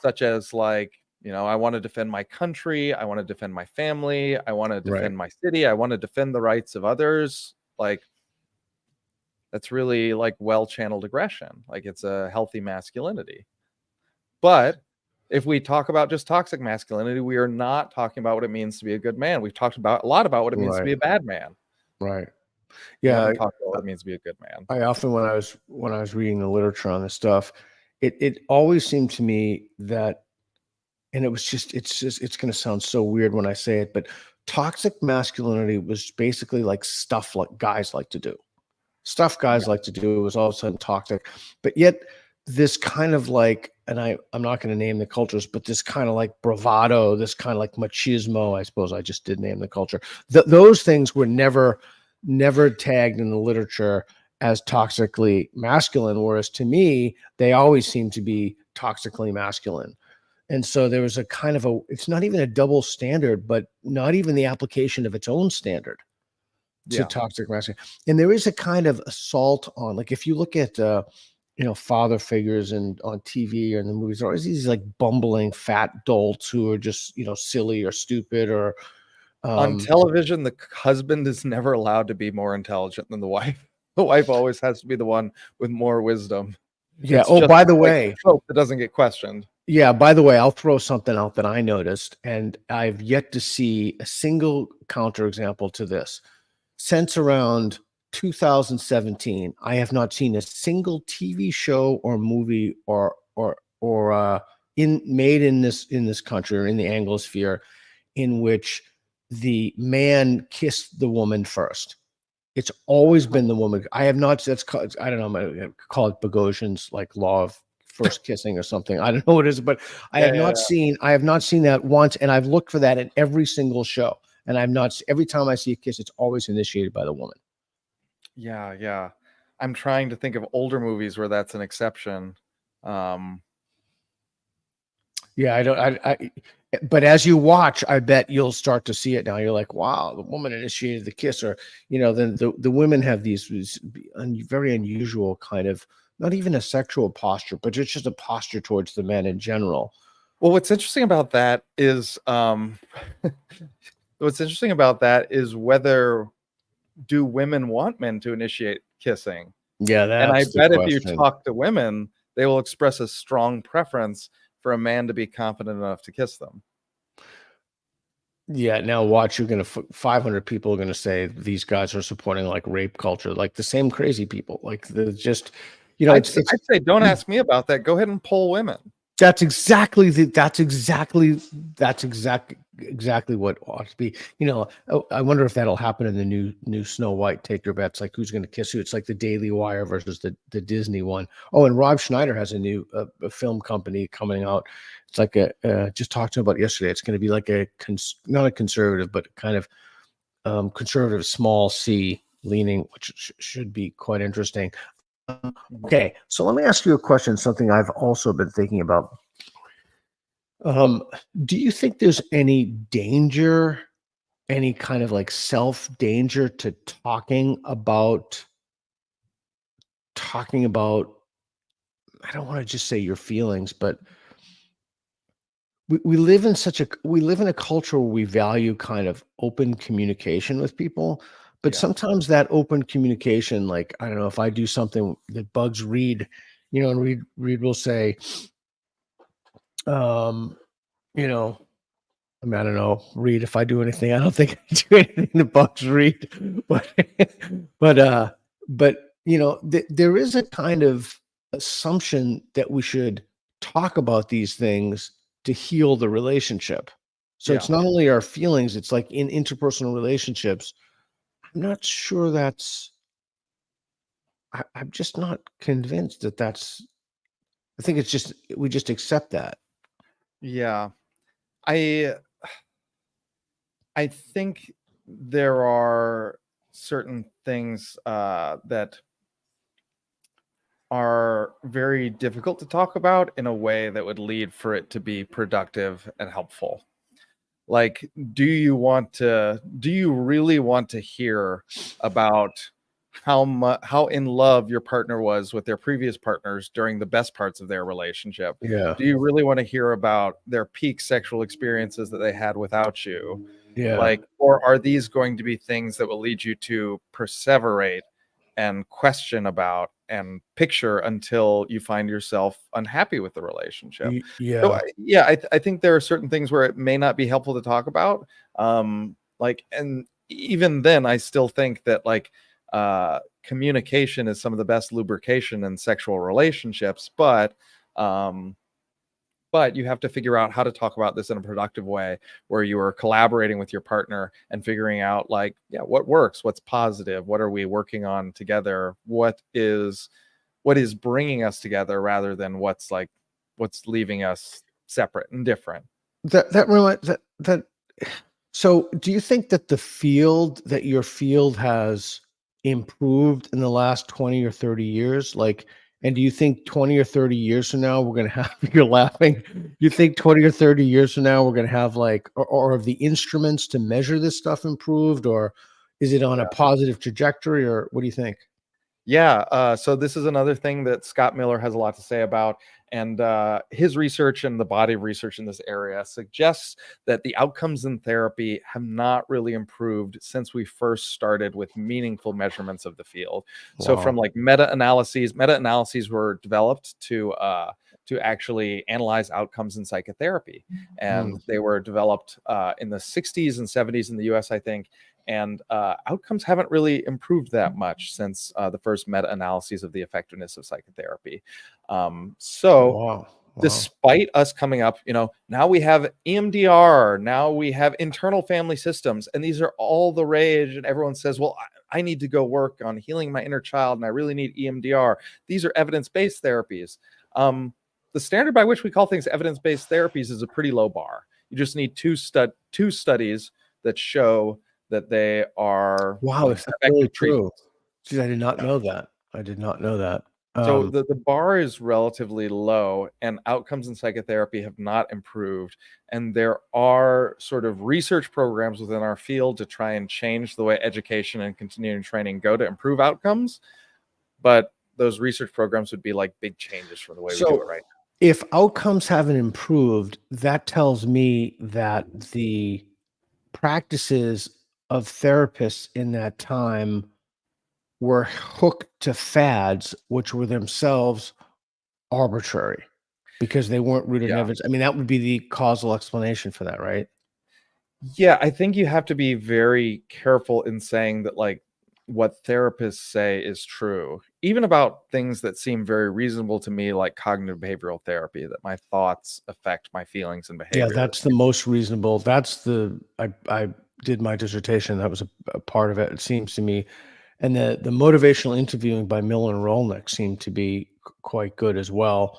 such as like, I want to defend my country, I want to defend my family, I want to defend my city, I want to defend the rights of others, like that's really like well-channeled aggression. Like it's a healthy masculinity. But if we talk about just toxic masculinity, we are not talking about what it means to be a good man. We've talked about a lot about what it means to be a bad man. Right. Yeah. We haven't talked about what it means to be a good man. I often, when I was reading the literature on this stuff, it always seemed to me that, and it's going to sound so weird when I say it, but toxic masculinity was basically like stuff like guys like to do. Stuff guys like to do was all of a sudden toxic, but yet this kind of like, and I'm not going to name the cultures, but this kind of like bravado, this kind of like machismo, I suppose I just did name the culture. Those things were never tagged in the literature as toxically masculine, whereas to me, they always seem to be toxically masculine. And so there was a kind of it's not even a double standard, but not even the application of its own standard to toxic masculinity. And there is a kind of assault on, like, if you look at father figures and on TV or in the movies, there are always these like bumbling fat dolts who are just silly or stupid, or on television the husband is never allowed to be more intelligent than the wife. The wife always has to be the one with more wisdom. It's by the way, trope that doesn't get questioned. Yeah, by the way, I'll throw something out that I noticed, and I've yet to see a single counterexample to this. Since around 2017, I have not seen a single TV show or movie or made in this country or in the Anglosphere in which the man kissed the woman first. It's always been the woman. I have not. I don't know. I'm gonna call it Bogosian's like law of first kissing or something. I don't know what it is, but I have not seen that once, and I've looked for that in every single show. And every time I see a kiss, it's always initiated by the woman. Yeah. I'm trying to think of older movies where that's an exception. Yeah, but as you watch, I bet you'll start to see it now. You're like, wow, the woman initiated the kiss, or, then the women have these very unusual kind of, not even a sexual posture, but it's just a posture towards the men in general. Well, what's interesting about that is whether do women want men to initiate kissing? Yeah, And I that's the bet if you question. talk to women, they will express a strong preference for a man to be confident enough to kiss them. Yeah, now watch, you're gonna 500 people are gonna say these guys are supporting like rape culture, like the same crazy people. Like the just, I'd say don't ask me about that. Go ahead and poll women. that's exactly exactly what ought to be. I wonder if that'll happen in the new Snow White. Take your bets, like who's going to kiss who. It's like the Daily Wire versus the Disney one. Oh, and Rob Schneider has a new a film company coming out. It's like just talked to him about yesterday. It's going to be like not a conservative, but kind of conservative small C leaning, which should be quite interesting. Okay, so let me ask you a question, something I've also been thinking about. Do you think there's any danger, any kind of like self danger to talking about, I don't want to just say your feelings, but we live in a culture where we value kind of open communication with people, but Yeah. sometimes that open communication, like, I don't know, if I do something that bugs Reed, and Reed will say, um, you know, I mean, I don't know, Reed, if I do anything, I don't think I do anything that bugs Reed, but, but, uh, there is a kind of assumption that we should talk about these things to heal the relationship. So Yeah. it's not only our feelings, it's like in interpersonal relationships. I'm not sure I'm just not convinced I think it's just, we just accept that. Yeah. I I think there are certain things that are very difficult to talk about in a way that would lead for it to be productive and helpful. Like, do you really want to hear about how in love your partner was with their previous partners during the best parts of their relationship? Yeah. Do you really want to hear about their peak sexual experiences that they had without you? Yeah. Like, or are these going to be things that will lead you to perseverate and question about and picture until you find yourself unhappy with the relationship? So Yeah. yeah, I think there are certain things where it may not be helpful to talk about. Like, and even then, I still think that like communication is some of the best lubrication in sexual relationships, but you have to figure out how to talk about this in a productive way where you are collaborating with your partner and figuring out like, yeah, what works, what's positive, what are we working on together, what is bringing us together rather than what's leaving us separate and different. That remind that So do you think that your field has improved in the last 20 or 30 years? Like, and do you think 20 or 30 years from now we're gonna have you're laughing. You think 20 or 30 years from now we're gonna have like, or have the instruments to measure this stuff improved, or is it on a positive trajectory, or what do you think? Yeah, so this is another thing that Scott Miller has a lot to say about, and his research and the body of research in this area suggests that the outcomes in therapy have not really improved since we first started with meaningful measurements of the field. So from Wow. like meta-analyses were developed to actually analyze outcomes in psychotherapy, Mm. and they were developed in the 60s and 70s in the US, I think, and outcomes haven't really improved that much since the first meta-analyses of the effectiveness of psychotherapy. So Wow. Wow. despite us coming up, now we have EMDR, now we have internal family systems, and these are all the rage. And everyone says, well, I need to go work on healing my inner child, and I really need EMDR. These are evidence-based therapies. The standard by which we call things evidence-based therapies is a pretty low bar. You just need two studies that show that they are Wow, like is that really effective true? treatments. Geez, I did not Yeah. know that. I did not know that. So Um, the bar is relatively low, and outcomes in psychotherapy have not improved. And there are sort of research programs within our field to try and change the way education and continuing training go to improve outcomes. But those research programs would be like big changes from the way we do it so right if outcomes haven't improved, that tells me that the practices of therapists in that time were hooked to fads, which were themselves arbitrary because they weren't rooted in Yeah. evidence. I mean, that would be the causal explanation for that, right? Yeah, I think you have to be very careful in saying that, like, what therapists say is true, even about things that seem very reasonable to me, like cognitive behavioral therapy, that my thoughts affect my feelings and Yeah, behavior. that's the most reasonable. I did my dissertation. That was a part of it. It seems to me, and the motivational interviewing by Miller and Rolnick seemed to be quite good as well.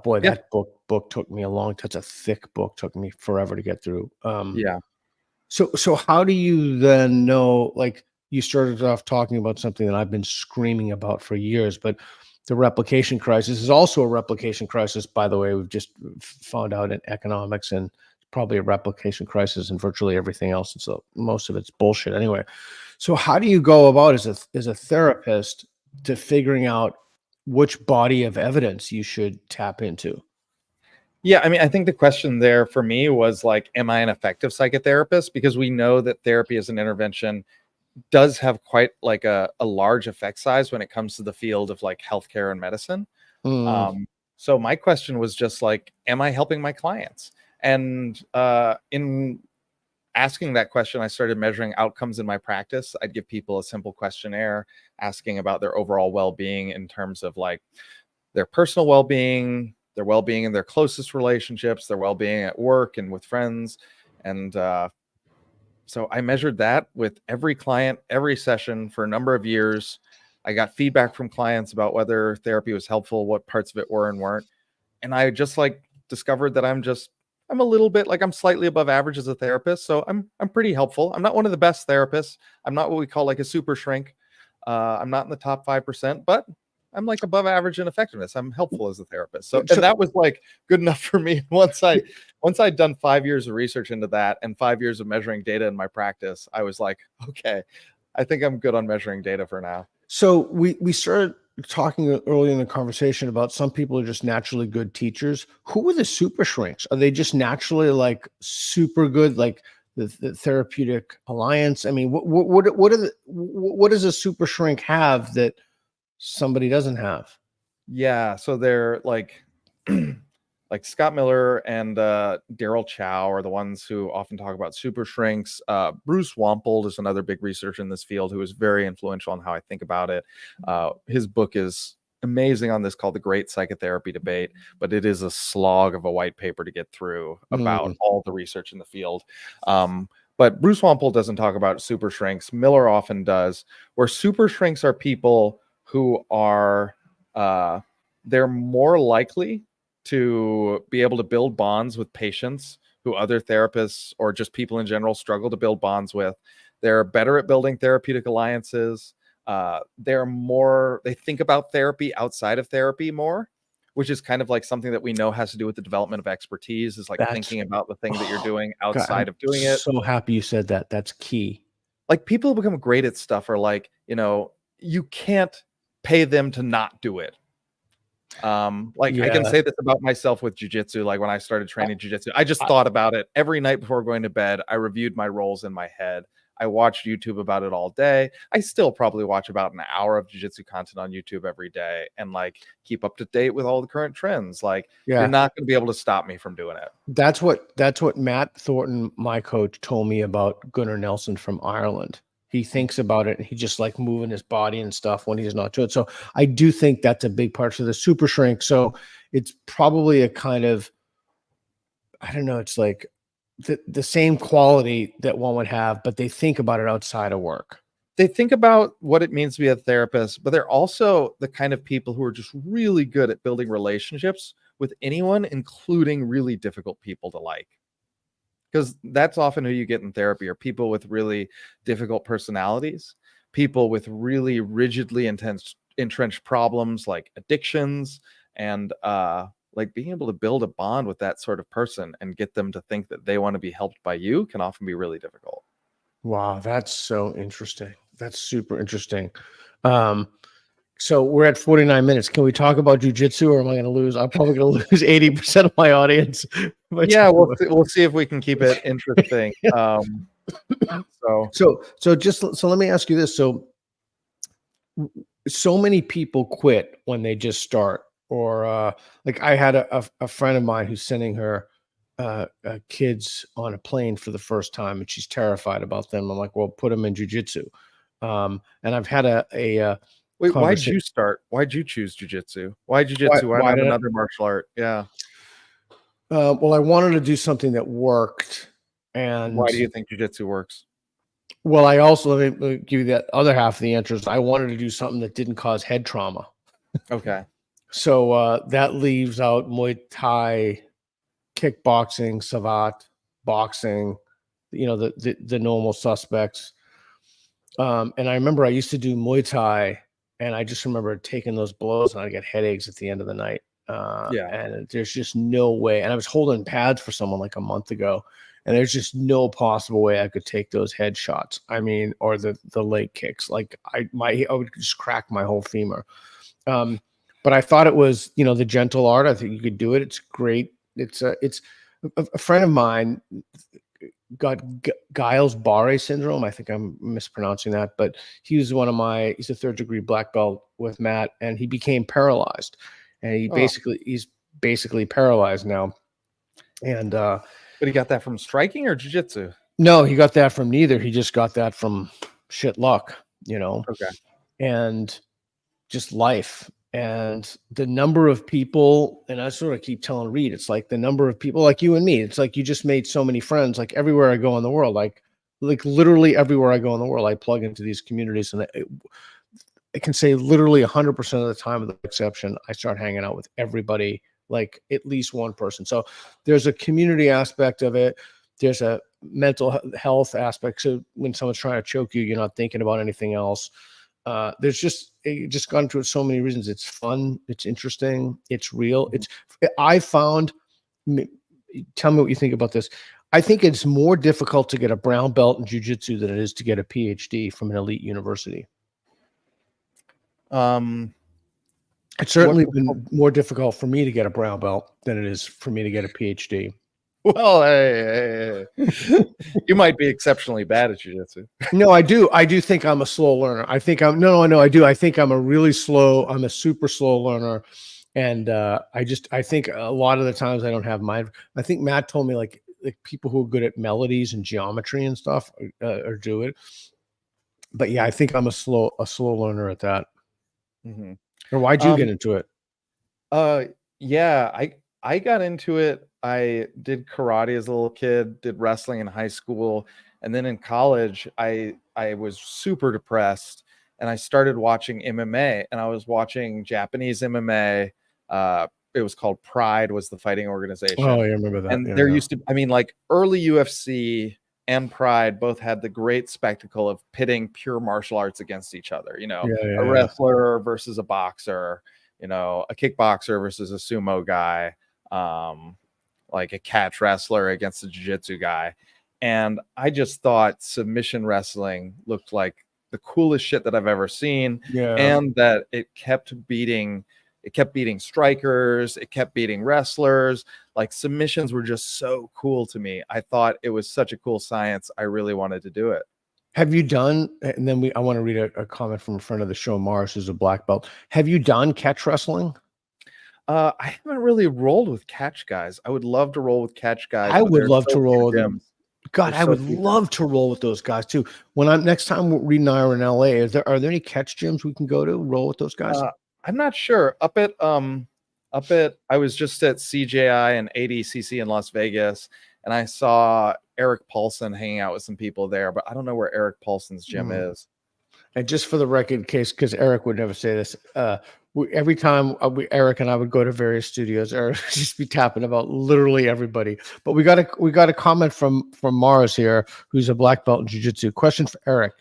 Boy, Yeah, that book took me a long. That's a thick book. Took me forever to get through. yeah. So how do you then know, like you started off talking about something that I've been screaming about for years, but the replication crisis is also a replication crisis, by the way. We've just found out in economics, and probably a replication crisis in virtually everything else. And so most of it's bullshit anyway. So how do you go about as a therapist to figuring out which body of evidence you should tap into? Yeah, I mean, I think the question there for me was like, am I an effective psychotherapist? Because we know that therapy as an intervention does have quite like a large effect size when it comes to the field of like healthcare and medicine. Mm, So my question was just like, am I helping my clients? And in asking that question, I started measuring outcomes in my practice. I'd give people a simple questionnaire asking about their overall well-being in terms of like their personal well-being in their closest relationships, their well-being at work and with friends. And so I measured that with every client, every session for a number of years. I got feedback from clients about whether therapy was helpful, what parts of it were and weren't. And I just like discovered that I'm a little bit like I'm slightly above average as a therapist. So I'm pretty helpful. I'm not one of the best therapists. I'm not what we call like a super shrink. I'm not in the top 5%, but I'm like above average in effectiveness. I'm helpful as a therapist. So, and so that was like good enough for me. Once I'd done 5 years of research into that and 5 years of measuring data in my practice, I was like, okay, I think I'm good on measuring data for now. So we started talking early in the conversation about some people are just naturally good teachers. Who are the super shrinks? Are they just naturally like super good, like the therapeutic alliance? I mean, what does a super shrink have that somebody doesn't have? Yeah, so they're like like Scott Miller and Daryl Chow are the ones who often talk about super shrinks. Bruce Wampold is another big researcher in this field who is very influential on how I think about it. His book is amazing on this called The Great Psychotherapy Debate, but it is a slog of a white paper to get through about Mm, all the research in the field. But Bruce Wampold doesn't talk about super shrinks. Miller often does, where super shrinks are people who are uh, they're more likely to be able to build bonds with patients who other therapists or just people in general struggle to build bonds with. They're better at building therapeutic alliances. They think about therapy outside of therapy more, which is kind of like something that we know has to do with the development of expertise, is like that's thinking about the thing that you're oh, doing God, I'm outside of doing it. so happy you said that. That's key. Like people who become great at stuff are like, you can't pay them to not do it. Like I can Yeah. say this about myself with jujitsu. Like when I started training jujitsu, I just thought about it every night before going to bed. I reviewed my roles in my head. I watched YouTube about it all day. I still probably watch about an hour of jujitsu content on YouTube every day and like keep up to date with all the current trends. Like you're Yeah. not going to be able to stop me from doing it. That's what Matt Thornton, my coach, told me about Gunnar Nelson from Ireland. He thinks about it and he just like moving his body and stuff when he's not doing it. So I do think that's a big part of the super shrink. So it's probably a kind of, I don't know, it's like the same quality that one would have, but they think about it outside of work. They think about what it means to be a therapist, but they're also the kind of people who are just really good at building relationships with anyone, including really difficult people to like. Because that's often who you get in therapy are people with really difficult personalities, people with really rigidly intense entrenched problems like addictions, and like being able to build a bond with that sort of person and get them to think that they want to be helped by you can often be really difficult. Wow, that's so interesting. That's super interesting. Um, So we're at 49 minutes. Can we talk about jujitsu, or am I going to lose? I'm probably going to lose 80% of my audience. Yeah, we'll see if we can keep it interesting. So let me ask you this. So many people quit when they just start, or like I had a friend of mine who's sending her kids on a plane for the first time, and she's terrified about them. I'm like, well, put them in jujitsu. And I've had a Wait, why'd conversation. you start? Why'd you choose jujitsu? Why Why, jujitsu? Why why not did another martial art? Yeah. well, I wanted to do something that worked, Why and do you think jujitsu works? well, I also let me give you that other half of the answer. Is I wanted to do something that didn't cause head trauma. Okay. So that leaves out Muay Thai, kickboxing, Savat, boxing, the normal suspects. And I remember I used to do Muay Thai, and I just remember taking those blows, and I get headaches at the end of the night. Yeah. And there's just no way. And I was holding pads for someone like a month ago, and there's just no possible way I could take those head shots. I mean, or the leg kicks. Like I would just crack my whole femur. But I thought it was, the gentle art. I think you could do it. It's great. It's a friend of mine got Giles-Barre syndrome. I think I'm mispronouncing that, but he's a third degree black belt with Matt, and he became paralyzed, and he's basically paralyzed now. And but he got that from striking or jiu-jitsu? No, he got that from neither. He just got that from shit luck, Okay. and just life. And the number of people, and I sort of keep telling Reed, it's like the number of people like you and me, it's like you just made so many friends, like everywhere I go in the world, like literally everywhere I go in the world, I plug into these communities, and I can say literally 100% of the time, with the exception, I start hanging out with everybody, like at least one person. So there's a community aspect of it. There's a mental health aspect. So when someone's trying to choke you, you're not thinking about anything else. It just gone through so many reasons. It's fun. It's interesting. It's real. I found, tell me what you think about this. I think it's more difficult to get a brown belt in jiu-jitsu than it is to get a PhD from an elite university. It's certainly been more difficult for me to get a brown belt than it is for me to get a PhD. Well, hey. You might be exceptionally bad at jiu-jitsu. No, I do. I do think I'm a slow learner. I think I'm I do. I think I'm a super slow learner. And I think a lot of the times I don't have mind. I think Matt told me like people who are good at melodies and geometry and stuff or do it. But yeah, I think I'm a slow learner at that. Mm-hmm. Or why'd you get into it? Yeah, I got into it. I did karate as a little kid, did wrestling in high school, and then in college, I was super depressed, and I started watching MMA, and I was watching Japanese MMA. It was called Pride, was the fighting organization. Oh, I remember that. And there used to, like early UFC and Pride both had the great spectacle of pitting pure martial arts against each other. A wrestler versus a boxer. A kickboxer versus a sumo guy. Like a catch wrestler against a jiu-jitsu guy. And I just thought submission wrestling looked like the coolest shit that I've ever seen. Yeah. And that it kept beating strikers, it kept beating wrestlers. Like submissions were just so cool to me. I thought it was such a cool science. I really wanted to do it. Have you done, and then I want to read a comment from a friend of the show, Mars, who's a black belt. Have you done catch wrestling? I haven't really rolled with catch guys. I would love to roll with catch guys. I would love to roll with them. God, I would love to roll with those guys too. When next time Reed and I are in LA, are there any catch gyms we can go to roll with those guys? I'm not sure. I was just at CJI and ADCC in Las Vegas, and I saw Erik Paulson hanging out with some people there, but I don't know where Erik Paulson's gym is. And just for the record, in case, because Erik would never say this, every time Erik and I would go to various studios, Erik would just be tapping about literally everybody. But we got a comment from Mars here, who's a black belt in jiu-jitsu. Question for Erik: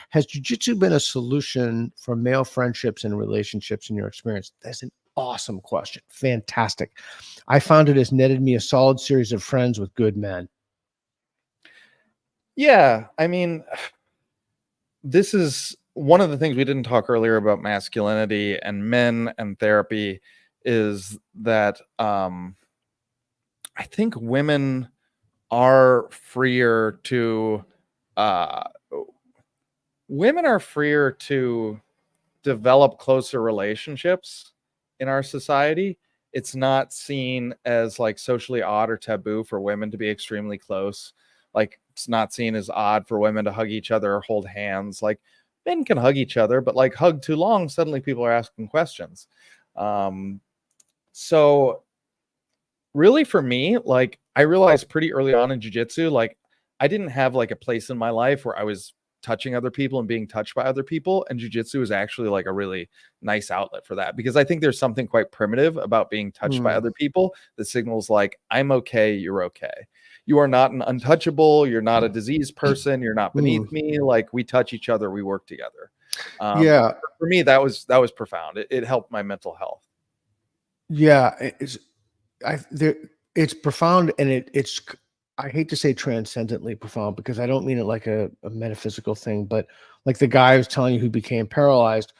has jiu-jitsu been a solution for male friendships and relationships in your experience? That's an awesome question. Fantastic. I found it has netted me a solid series of friends with good men. Yeah, I mean, this is one of the things we didn't talk earlier about masculinity and men and therapy is that I think women are freer to uh, develop closer relationships in our society. It's not seen as like socially odd or taboo for women to be extremely close. Like it's not seen as odd for women to hug each other or hold hands. Like men can hug each other, but like hug too long, suddenly people are asking questions. So really for me, like I realized pretty early on in jiu-jitsu, like I didn't have like a place in my life where I was touching other people and being touched by other people, and jiu-jitsu is actually like a really nice outlet for that, because I think there's something quite primitive about being touched by other people that signals like I'm okay, you're okay, you are not an untouchable, you're not a diseased person, you're not beneath me, like we touch each other, we work together. Yeah. For me that was profound. It helped my mental health. Yeah. It's profound, and it's I hate to say transcendently profound, because I don't mean it like a metaphysical thing, but like the guy I was telling you who became paralyzed,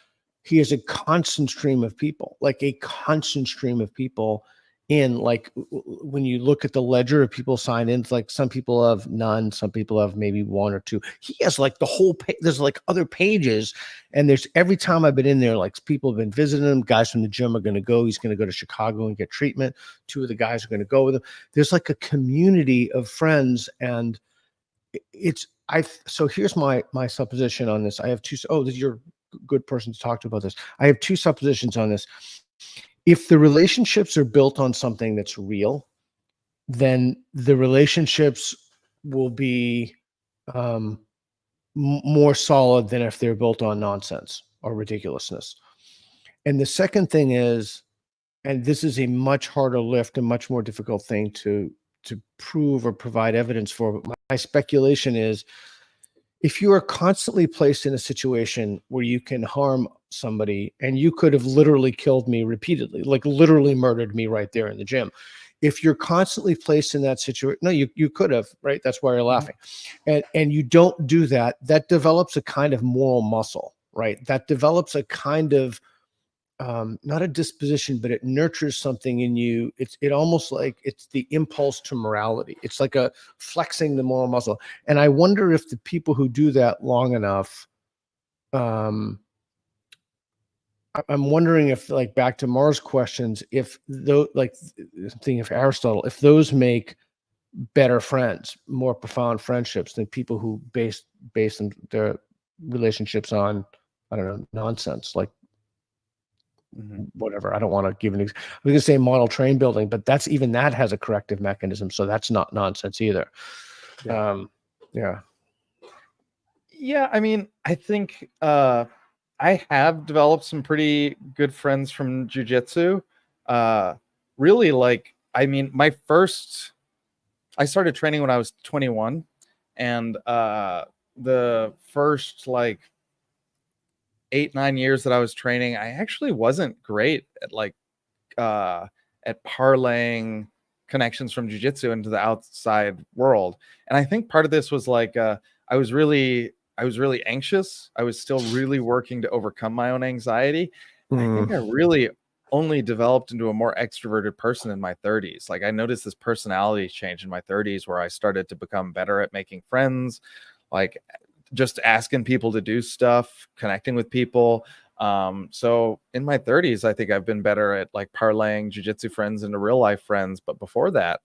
he is a constant stream of people, like a constant stream of people in, like when you look at the ledger of people signed in, it's like some people have none, some people have maybe one or two. He has like the whole page. There's like other pages, and there's every time I've been in there, like people have been visiting him. Guys from the gym are going to go. He's going to go to Chicago and get treatment. Two of the guys are going to go with him. There's like a community of friends, and it's so here's my supposition on this. I have two. Oh, you're a good person to talk to about this. I have two suppositions on this. If the relationships are built on something that's real, then the relationships will be more solid than if they're built on nonsense or ridiculousness. And the second thing is, and this is a much harder lift and much more difficult thing to prove or provide evidence for, but my speculation is, if you are constantly placed in a situation where you can harm somebody, and you could have literally killed me repeatedly, like literally murdered me right there in the gym. If you're constantly placed in that situation, no, you could have, right? That's why you're laughing. And you don't do that, that develops a kind of moral muscle, right? That develops a kind of not a disposition, but it nurtures something in you. It almost like it's the impulse to morality. It's like a flexing the moral muscle. And I wonder if the people who do that long enough, I'm wondering if, like, back to Mars questions, if those, like, thinking of Aristotle, if those make better friends, more profound friendships than people who base their relationships on, I don't know, nonsense, like whatever. I don't want to give I was going to say model train building, but that's, even that has a corrective mechanism, so that's not nonsense either. Yeah. Yeah, I mean, I think I have developed some pretty good friends from jiu-jitsu. Really, like, I mean, I started training when I was 21, and the first like 8-9 years that I was training, I actually wasn't great at like at parlaying connections from jiu-jitsu into the outside world. And I think part of this was like I was really anxious. I was still really working to overcome my own anxiety. And I think I really only developed into a more extroverted person in my 30s. Like I noticed this personality change in my 30s where I started to become better at making friends, like just asking people to do stuff, connecting with people. So in my 30s, I think I've been better at like parlaying jiu-jitsu friends into real life friends. But before that,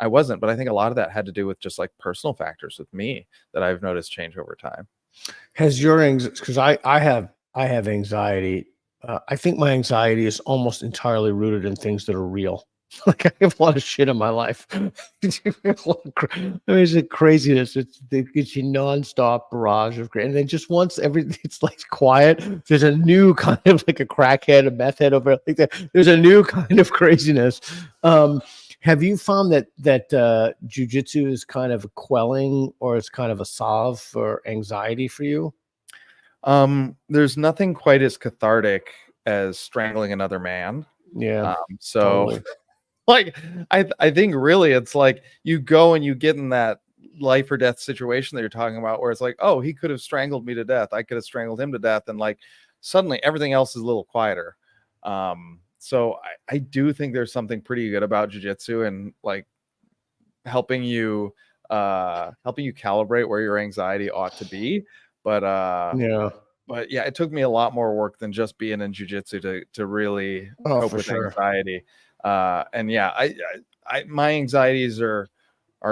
I wasn't. But I think a lot of that had to do with just like personal factors with me that I've noticed change over time. Has your anxiety, because I have anxiety. I think my anxiety is almost entirely rooted in things that are real. Like I have a lot of shit in my life. I mean, it's a craziness. It's you nonstop barrage of and then just once it's like quiet. There's a new kind of, like a crackhead, a meth head over like that. There's a new kind of craziness. Have you found that jiu-jitsu is kind of quelling, or it's kind of a salve for anxiety for you? There's nothing quite as cathartic as strangling another man. Yeah. So Totally. like I think really it's like you go and you get in that life or death situation that you're talking about, where it's like, oh, he could have strangled me to death, I could have strangled him to death, and like suddenly everything else is a little quieter. So I do think there's something pretty good about jiu-jitsu, and like helping you calibrate where your anxiety ought to be. But Yeah. but yeah, it took me a lot more work than just being in jiu-jitsu to really Oh, cope for with sure. anxiety. And yeah, my anxieties are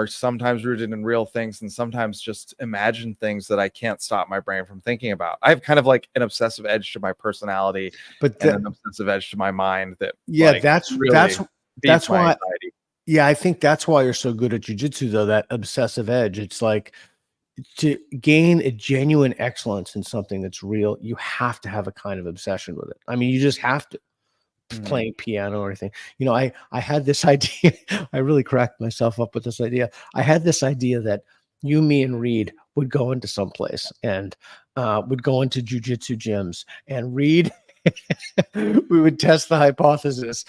sometimes rooted in real things, and sometimes just imagined things that I can't stop my brain from thinking about. I have kind of like an obsessive edge to my personality, But and an obsessive edge to my mind that yeah, like really feeds that's my why. anxiety. Yeah, I think that's why you're so good at jujitsu, though, that obsessive edge. It's like to gain a genuine excellence in something that's real, you have to have a kind of obsession with it. I mean, you just have to. Playing piano or anything. You know, I had this idea. I really cracked myself up with this idea. I had this idea that you, me, and Reed would go into someplace and would go into jujitsu gyms, and Reed, we would test the hypothesis.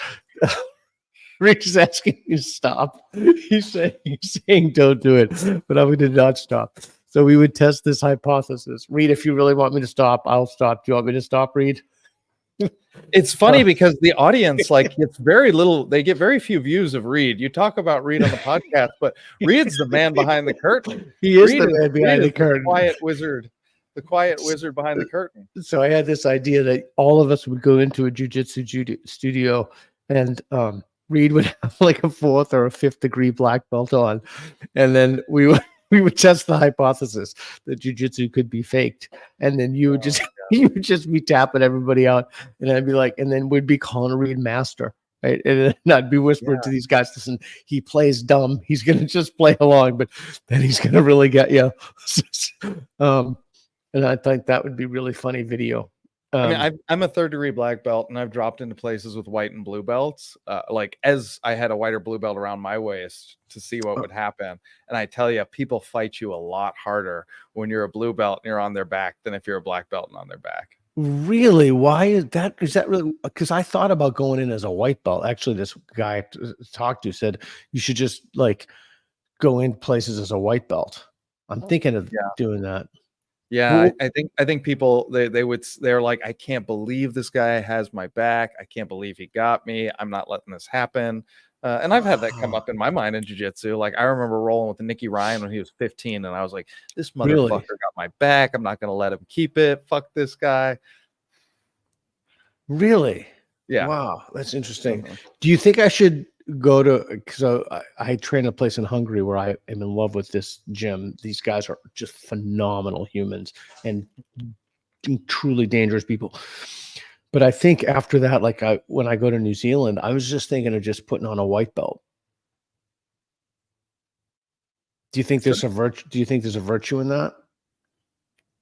Rick is asking you to stop. He's saying don't do it, but I did not stop. So we would test this hypothesis. Reed, if you really want me to stop, I'll stop. Do you want me to stop, Reed? It's funny because the audience like gets very little, they get very few views of Reed. You talk about Reed on the podcast, but Reed's the man behind the curtain. He is Reed the man behind the curtain. The quiet wizard behind the curtain. So I had this idea that all of us would go into a jujitsu studio, and Reed would have like a 4th or a 5th degree black belt on, and then we would test the hypothesis that jujitsu could be faked, and then you would just be tapping everybody out, and I'd be like, and then we'd be calling Reed master, right? And then I'd be whispering to these guys, listen, he plays dumb, he's gonna just play along, but then he's gonna really get you. And I think that would be really funny video. I mean, I'm a 3rd degree black belt, and I've dropped into places with white and blue belts. Like as I had a white or blue belt around my waist to see what would happen. And I tell you, people fight you a lot harder when you're a blue belt and you're on their back than if you're a black belt and on their back. Really? Why is that? Is that really? Because I thought about going in as a white belt. Actually, this guy I talked to said you should just like go in places as a white belt. I'm thinking of doing that. Yeah, I think people they're like, I can't believe this guy has my back. I can't believe he got me. I'm not letting this happen. And I've had that come up in my mind in jiu-jitsu. Like I remember rolling with Nicky Ryan when he was 15, and I was like, this motherfucker got my back. I'm not gonna let him keep it. Fuck this guy. Really? Yeah. Wow, that's interesting. Do you think I should go to, because I train a place in Hungary where I am in love with this gym. These guys are just phenomenal humans and truly dangerous people. But I think after that, like when I go to New Zealand, I was just thinking of just putting on a white belt. Do you think there's a virtue? Do you think there's a virtue in that?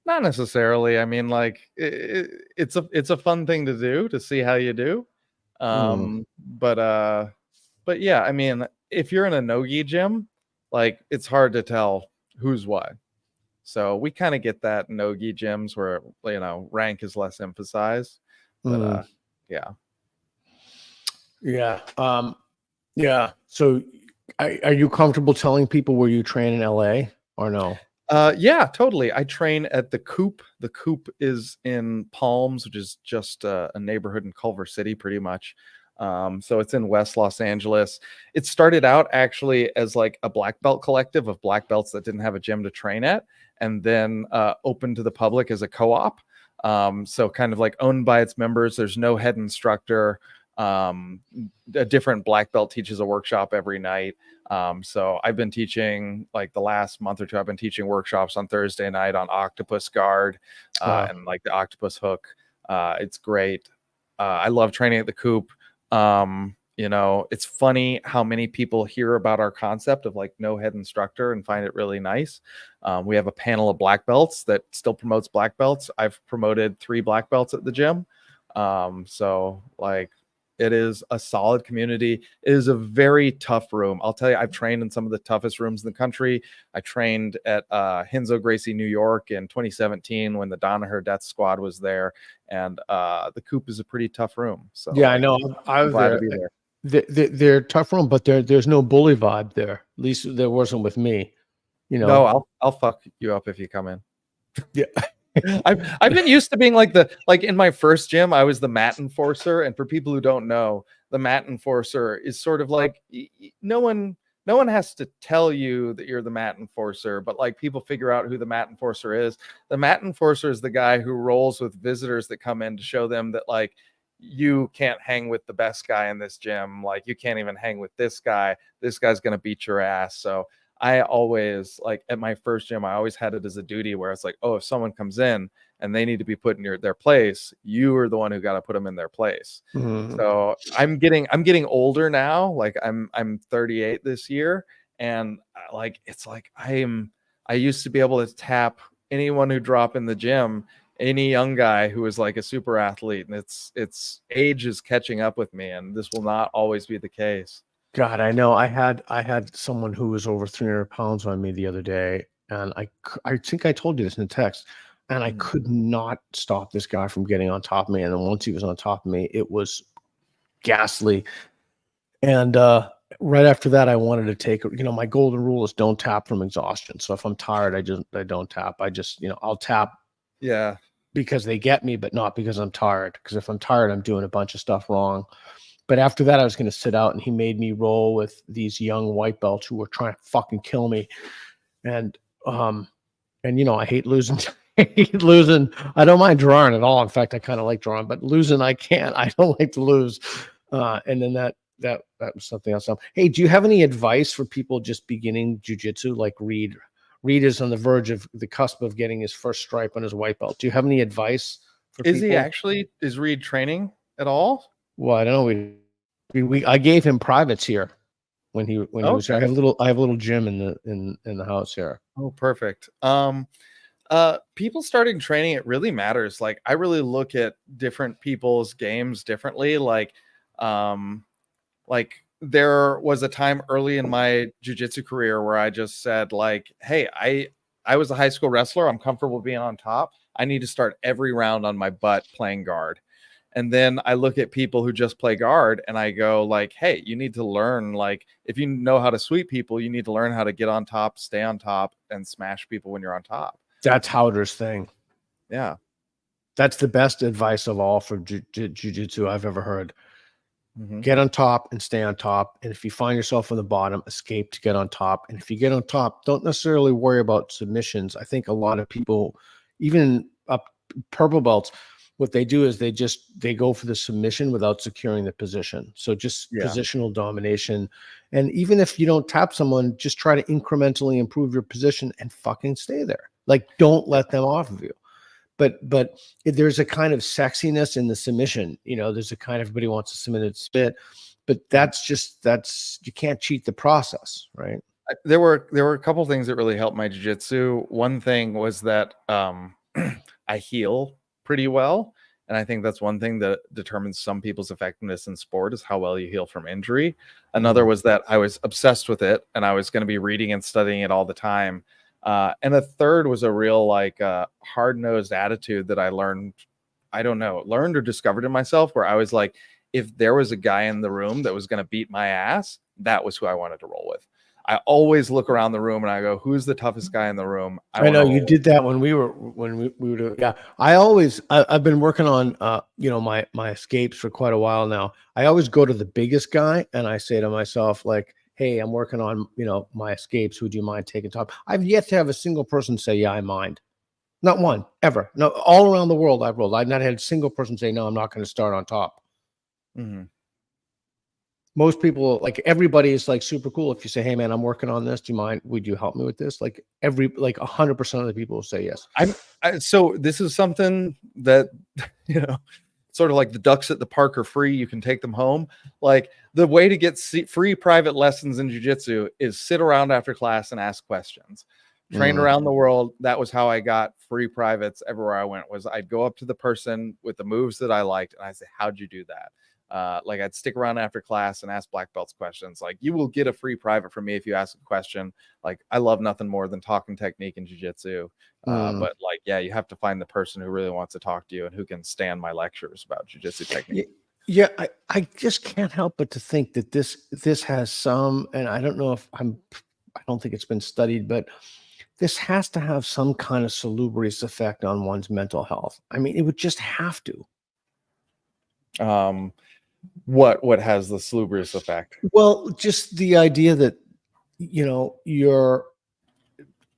Not necessarily. I mean, like it's a fun thing to do to see how you do. But yeah, I mean, if you're in a no-gi gym, like it's hard to tell who's what. So we kind of get that in no-gi gyms where, you know, rank is less emphasized. But yeah. Yeah. So are you comfortable telling people where you train in LA or no? Yeah, totally. I train at the Coop. The Coop is in Palms, which is just a neighborhood in Culver City, pretty much. So it's in West Los Angeles. It started out actually as like a black belt collective of black belts that didn't have a gym to train at, and then opened to the public as a co-op. So kind of like owned by its members. There's no head instructor. A different black belt teaches a workshop every night. So I've been teaching, like the last month or two, I've been teaching workshops on Thursday night on octopus guard and like the octopus hook. It's great. I love training at the Coop. You know, it's funny how many people hear about our concept of like no head instructor and find it really nice. We have a panel of black belts that still promotes black belts. I've promoted 3 black belts at the gym. So like it is a solid community. It is a very tough room. I'll tell you, I've trained in some of the toughest rooms in the country. I trained at Hinzo Gracie, New York in 2017 when the Danaher Death Squad was there. And the Coop is a pretty tough room. So yeah, I know. I'm glad to be there. They're tough room, but there's no bully vibe there. At least there wasn't with me. You No, know? I'll fuck you up if you come in. Yeah. I've been used to being like in my first gym, I was the mat enforcer, and for people who don't know, the mat enforcer is sort of like no one has to tell you that you're the mat enforcer, but like people figure out who the mat enforcer is. The mat enforcer is the guy who rolls with visitors that come in to show them that like you can't hang with the best guy in this gym, like you can't even hang with this guy. This guy's gonna beat your ass. So I always like at my first gym, I always had it as a duty where it's like, oh, if someone comes in and they need to be put in their place, you are the one who got to put them in their place. Mhm. So I'm getting older now. Like I'm 38 this year, and like it's like I used to be able to tap anyone who drop in the gym, any young guy who is like a super athlete, and it's age is catching up with me, and this will not always be the case. God, I know. I had someone who was over 300 pounds on me the other day, and I think I told you this in the text, and I Mhm. could not stop this guy from getting on top of me. And then once he was on top of me, it was ghastly. And right after that, I wanted to take, my golden rule is don't tap from exhaustion. So if I'm tired, I don't tap. I just, I'll tap Yeah. because they get me, but not because I'm tired. Because if I'm tired, I'm doing a bunch of stuff wrong. But after that, I was going to sit out, and he made me roll with these young white belts who were trying to fucking kill me. And um, I hate losing. I hate losing. I don't mind drawing at all. In fact, I kind of like drawing, but losing, I can't. I don't like to lose. And then that was something else. Hey, do you have any advice for people just beginning jujitsu? Like Reed is on the verge of the cusp of getting his first stripe on his white belt. Do you have any advice for Is he people? actually is Reed training at all? Well, I don't know. I gave him privates here when he was here. Okay. I have a little gym in the house here. Oh, perfect. People starting training, it really matters. Like I really look at different people's games differently. Um, like there was a time early in my jujitsu career where I just said, like, hey, I was a high school wrestler. I'm comfortable being on top. I need to start every round on my butt playing guard. And then I look at people who just play guard and I go like, hey, you need to learn, like, if you know how to sweep people, you need to learn how to get on top, stay on top, and smash people when you're on top. That's Howder's thing. Yeah. That's the best advice of all for jujitsu I've ever heard. Mm-hmm. Get on top and stay on top. And if you find yourself on the bottom, escape to get on top. And if you get on top, don't necessarily worry about submissions. I think a lot of people, even up purple belts, what they do is they go for the submission without securing the position. So just positional domination. And even if you don't tap someone, just try to incrementally improve your position and fucking stay there. Like, don't let them off of you. But there's a kind of sexiness in the submission. There's a kind, everybody wants to submit and spit, but that's you can't cheat the process, right? There were a couple things that really helped my jiu-jitsu. One thing was that I heal pretty well, and I think that's one thing that determines some people's effectiveness in sport is how well you heal from injury. Another was that I was obsessed with it, and I was going to be reading and studying it all the time. And a third was a real like hard-nosed attitude that I learned or discovered in myself, where I was like, if there was a guy in the room that was going to beat my ass, that was who I wanted to roll with. I always look around the room and I go, who's the toughest guy in the room? I know you did that when we were doing, yeah. I've been working on my escapes for quite a while now. I always go to the biggest guy and I say to myself, like, hey, I'm working on my escapes. Would you mind taking top? I've yet to have a single person say, yeah, I mind. Not one, ever. No, all around the world I've rolled. I've not had a single person say, no, I'm not going to start on top. Mm-hmm. Most people, like everybody is like super cool. If you say, hey man, I'm working on this. Do you mind? Would you help me with this? Like 100% of the people will say yes. So this is something that, sort of like the ducks at the park are free. You can take them home. Like the way to get free private lessons in jiu-jitsu is sit around after class and ask questions. Trained around the world. That was how I got free privates everywhere I went. Was I'd go up to the person with the moves that I liked and I say, how'd you do that? Like I'd stick around after class and ask black belts questions. Like, you will get a free private from me if you ask a question. Like, I love nothing more than talking technique in jiu-jitsu. But like, yeah, you have to find the person who really wants to talk to you and who can stand my lectures about jiu-jitsu technique. Yeah, I just can't help but to think that this has some, and I don't know if I don't think it's been studied, but this has to have some kind of salubrious effect on one's mental health. I mean, it would just have to. What has the salubrious effect? Well, just the idea that, you're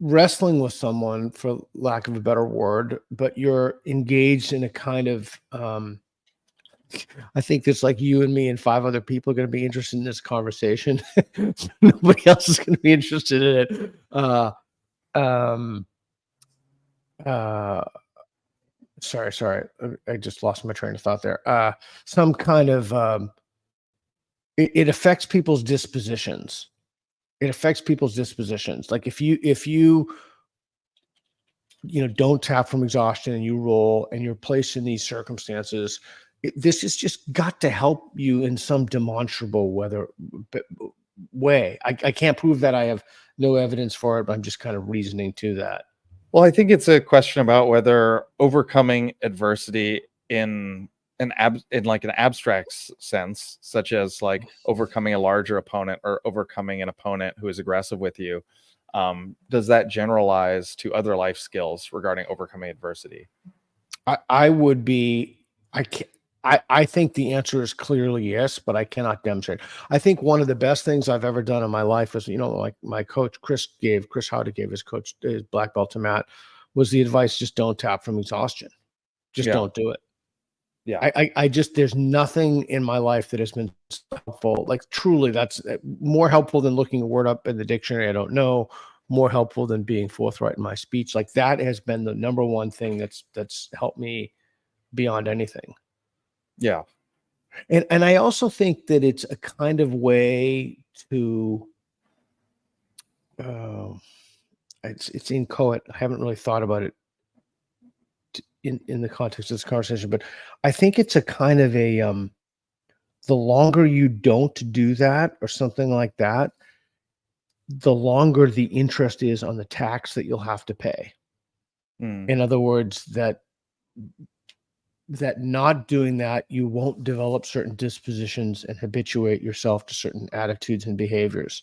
wrestling with someone, for lack of a better word, but you're engaged in a kind of, I think it's like you and me and 5 other people are going to be interested in this conversation. Nobody else is going to be interested in it. Um, uh, sorry. I just lost my train of thought there. Some kind of, it affects people's dispositions. It affects people's dispositions. Like if you don't tap from exhaustion and you roll and you're placed in these circumstances, this has just got to help you in some demonstrable way. I can't prove that. I have no evidence for it, but I'm just kind of reasoning to that. Well, I think it's a question about whether overcoming adversity in an abstract sense, such as like overcoming a larger opponent or overcoming an opponent who is aggressive with you, does that generalize to other life skills regarding overcoming adversity? I think the answer is clearly yes, but I cannot demonstrate. I think one of the best things I've ever done in my life is, like my coach, Chris Howdy gave his black belt to Matt, was the advice: just don't tap from exhaustion. Just don't do it. Yeah. I just, there's nothing in my life that has been helpful. Like truly, that's more helpful than looking a word up in the dictionary I don't know, more helpful than being forthright in my speech. Like that has been the number one thing that's helped me beyond anything. Yeah. And I also think that it's a kind of way to, it's inchoate. I haven't really thought about it in the context of this conversation, but I think it's a kind of a, the longer you don't do that or something like that, the longer the interest is on the tax that you'll have to pay. In other words, that not doing that, you won't develop certain dispositions and habituate yourself to certain attitudes and behaviors.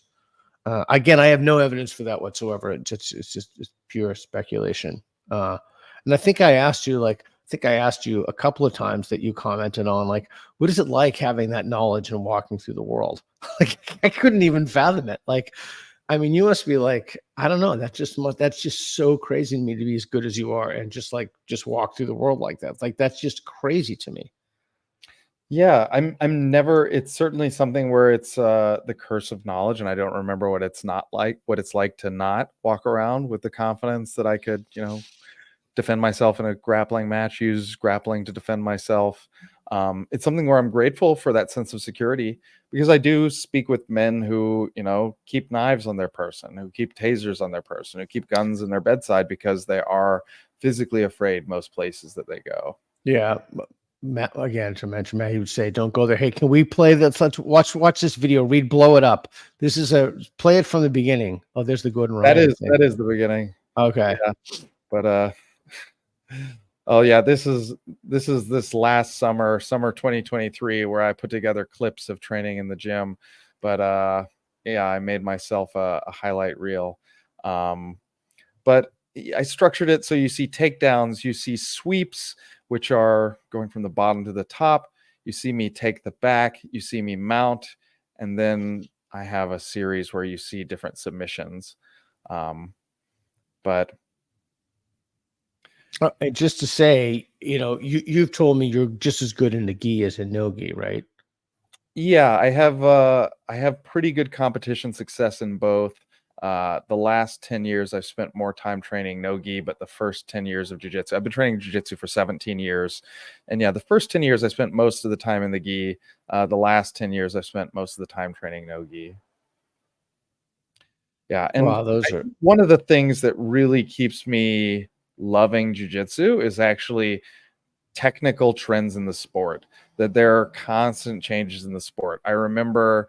Again, I have no evidence for that whatsoever. It's just pure speculation. And I think I asked you a couple of times that you commented on, like, what is it like having that knowledge and walking through the world? Like, I couldn't even fathom it. Like, I mean, you must be like, I don't know. That's just so crazy to me to be as good as you are and just walk through the world like that. Like, that's just crazy to me. Yeah, I'm never, it's certainly something where it's the curse of knowledge, and I don't remember what it's like to not walk around with the confidence that I could, defend myself in a grappling match, use grappling to defend myself. It's something where I'm grateful for that sense of security, because I do speak with men who, keep knives on their person, who keep tasers on their person, who keep guns in their bedside because they are physically afraid most places that they go. Yeah. Matt, again, to mention Matt, he would say, "Don't go there." Hey, can we play that? Let's watch this video. Read, blow it up. This is play it from the beginning. Oh, there's the Gordon Ryan. That is the beginning. Okay. Yeah. But oh yeah, this is this last summer 2023, where I put together clips of training in the gym. But yeah, I made myself a highlight reel. But I structured it so you see takedowns, you see sweeps, which are going from the bottom to the top. You see me take the back, you see me mount, and then I have a series where you see different submissions. But and just to say, you've told me you're just as good in the gi as in no gi, right? yeah, I have pretty good competition success in both. The last 10 years, I've spent more time training no-gi, but the first 10 years of jiu-jitsu, I've been training jiu-jitsu for 17 years. And yeah, the first 10 years, I spent most of the time in the gi. The last 10 years, I've spent most of the time training no-gi. Yeah, and Wow, one of the things that really keeps me loving jiu-jitsu is actually technical trends in the sport, that there are constant changes in the sport. I remember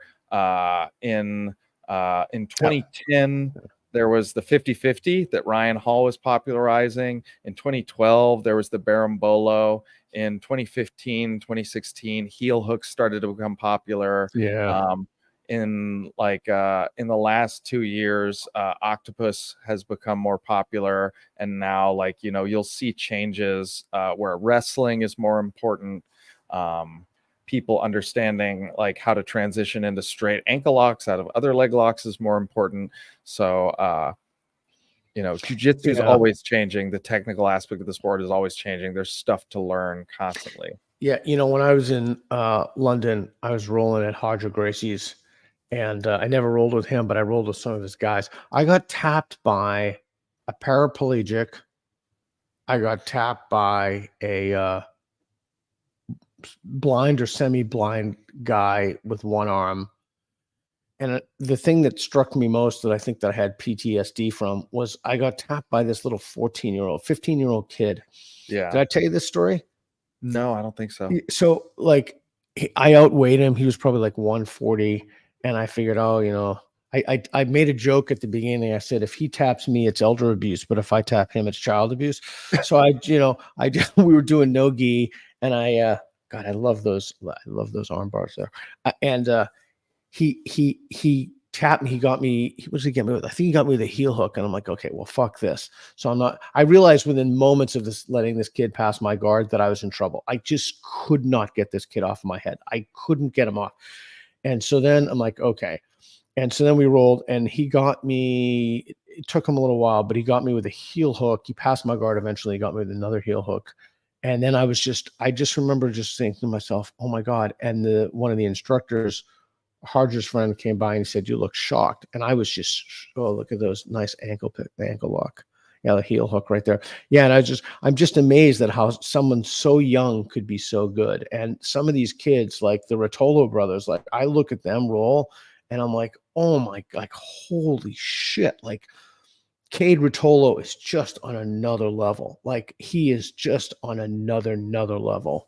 in 2010, there was the 50-50 that Ryan Hall was popularizing. In 2012, there was the Berimbolo. In 2015, 2016, heel hooks started to become popular. Yeah. in the last 2 years, octopus has become more popular, and now you'll see changes where wrestling is more important. People understanding how to transition into straight ankle locks out of other leg locks is more important. So jiu-jitsu is always changing. The technical aspect of the sport is always changing. There's stuff to learn constantly. Yeah, when I was in London, I was rolling at Hodger Gracie's, and I never rolled with him, but I rolled with some of his guys. I got tapped by a paraplegic. I got tapped by a blind or semi-blind guy with one arm. And the thing that struck me most, that I think that I had PTSD from, was I got tapped by this little 15-year-old kid. Yeah. Did I tell you this story? No, I don't think so. So I outweighed him. He was probably like 140. And I figured, I made a joke at the beginning. I said, if he taps me, it's elder abuse, but if I tap him, it's child abuse. So we were doing no gi, and God, I love those arm bars there. And he tapped me. He got me. What did he get me with? I think he got me with a heel hook, and I'm like, okay, well, fuck this. So I realized within moments of letting this kid pass my guard that I was in trouble. I just could not get this kid off of my head. I couldn't get him off. And so then I'm like, okay. And so then we rolled, and he got me. It took him a little while, but he got me with a heel hook. He passed my guard eventually. He got me with another heel hook. And then I just remember just thinking to myself, oh my God. And one of the instructors, Harger's friend, came by and he said, you look shocked. And I was just, oh, look at those nice ankle lock. Yeah, the heel hook right there. Yeah, and I'm just amazed at how someone so young could be so good. And some of these kids, like the Rotolo brothers, like I look at them roll and I'm like, oh my, like, holy shit. Like Cade Rotolo is just on another level. Like he is just on another level.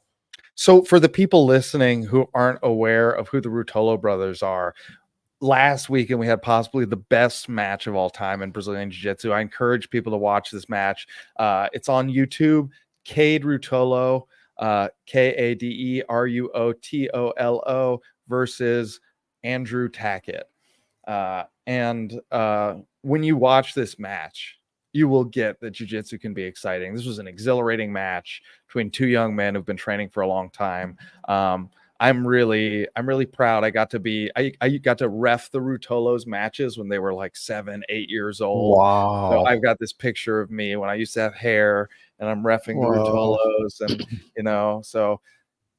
So for the people listening who aren't aware of who the Rutolo brothers are, last weekend we had possibly the best match of all time in Brazilian Jiu-Jitsu. I encourage people to watch this match. It's on YouTube. Cade Rutolo, Kaderuotolo versus Andrew Tackett. And when you watch this match, you will get that jiu-jitsu can be exciting. This was an exhilarating match between two young men who've been training for a long time. I'm really proud. I got to ref the Rutolos matches when they were like 7, 8 years old. Wow. So I've got this picture of me when I used to have hair, and I'm reffing the Rutolos, and so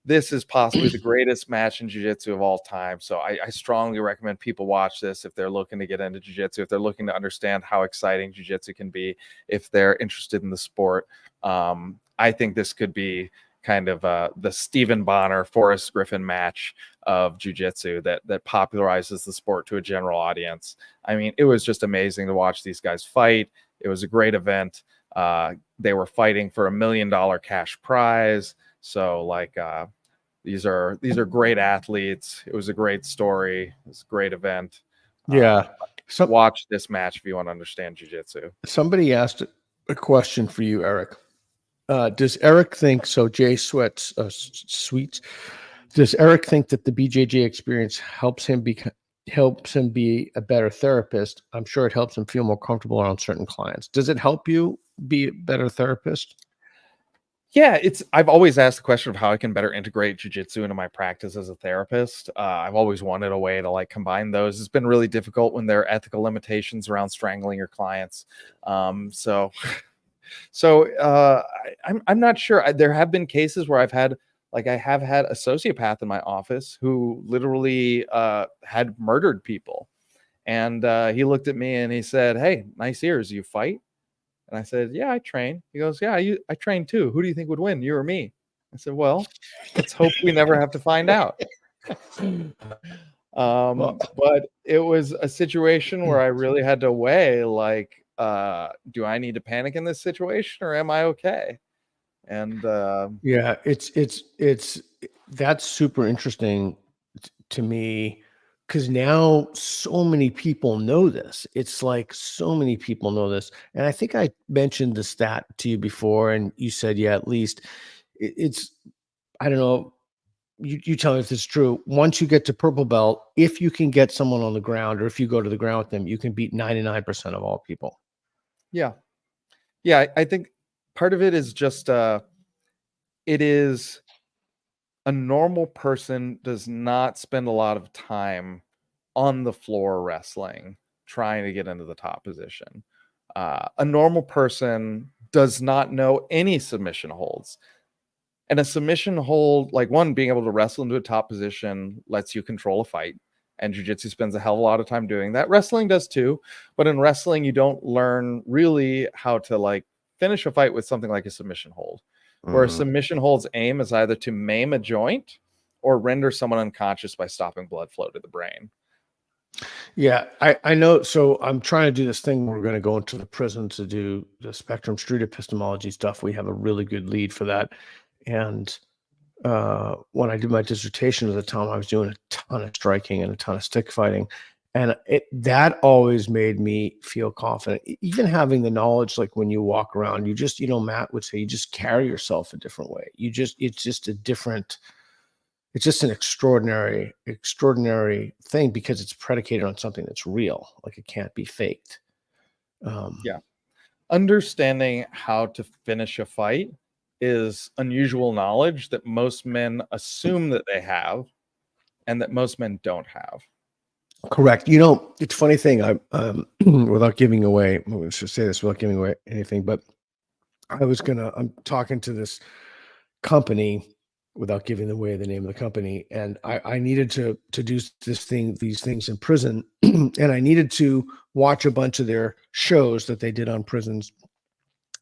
this is possibly the greatest match in jiu-jitsu of all time. So I strongly recommend people watch this if they're looking to get into jiu-jitsu, if they're looking to understand how exciting jiu-jitsu can be, if they're interested in the sport. I think this could be kind of the Stephen Bonner, Forrest Griffin match of jiu-jitsu that popularizes the sport to a general audience. I mean, it was just amazing to watch these guys fight. It was a great event. They were fighting for $1 million cash prize. So these are great athletes. It was a great story. It was a great event. Yeah. So watch this match if you want to understand jiu-jitsu. Somebody asked a question for you, Erik. Does Erik think so? Jay Sweets. Does Erik think that the BJJ experience helps him be a better therapist? I'm sure it helps him feel more comfortable around certain clients. Does it help you be a better therapist? Yeah, I've always asked the question of how I can better integrate jiu-jitsu into my practice as a therapist. I've always wanted a way to combine those. It's been really difficult when there are ethical limitations around strangling your clients. So I'm not sure. There have been cases where I have had a sociopath in my office who literally had murdered people. And he looked at me and he said, "Hey, nice ears. You fight?" And I said, "Yeah, I train." He goes, "Yeah, I train too. Who do you think would win, you or me?" I said, "Well, let's hope we never have to find out." But it was a situation where I really had to weigh, do I need to panic in this situation or am I okay? And yeah, that's super interesting to me, because now so many people know this. It's like so many people know this. And I think I mentioned the stat to you before, and you said, yeah, at least it's, I don't know, you tell me if this is true. Once you get to purple belt, if you can get someone on the ground, or if you go to the ground with them, you can beat 99% of all people. Yeah. I think part of it is just it is a normal person does not spend a lot of time on the floor wrestling trying to get into the top position. A normal person does not know any submission holds. And a submission hold, like one, being able to wrestle into a top position lets you control a fight. And jiu-jitsu spends a hell of a lot of time doing that. Wrestling does too. But in wrestling, you don't learn really how to like finish a fight with something like a submission hold, where a submission hold's aim is either to maim a joint or render someone unconscious by stopping blood flow to the brain. Yeah, I know. So I'm trying to do this thing. We're going to go into the prison to do the spectrum street epistemology stuff. We have a really good lead for that. And when I did my dissertation at the time, I was doing a ton of striking and a ton of stick fighting. And that always made me feel confident. Even having the knowledge, like when you walk around, you just, Matt would say, you just carry yourself a different way. It's just an extraordinary thing because it's predicated on something that's real. Like it can't be faked. Yeah. Understanding how to finish a fight is unusual knowledge that most men assume that they have and that most men don't have. Correct. It's a funny thing. I'm without giving away, I should say this without giving away anything, but I'm talking to this company without giving away the name of the company. And I needed to do these things in prison. And I needed to watch a bunch of their shows that they did on prisons.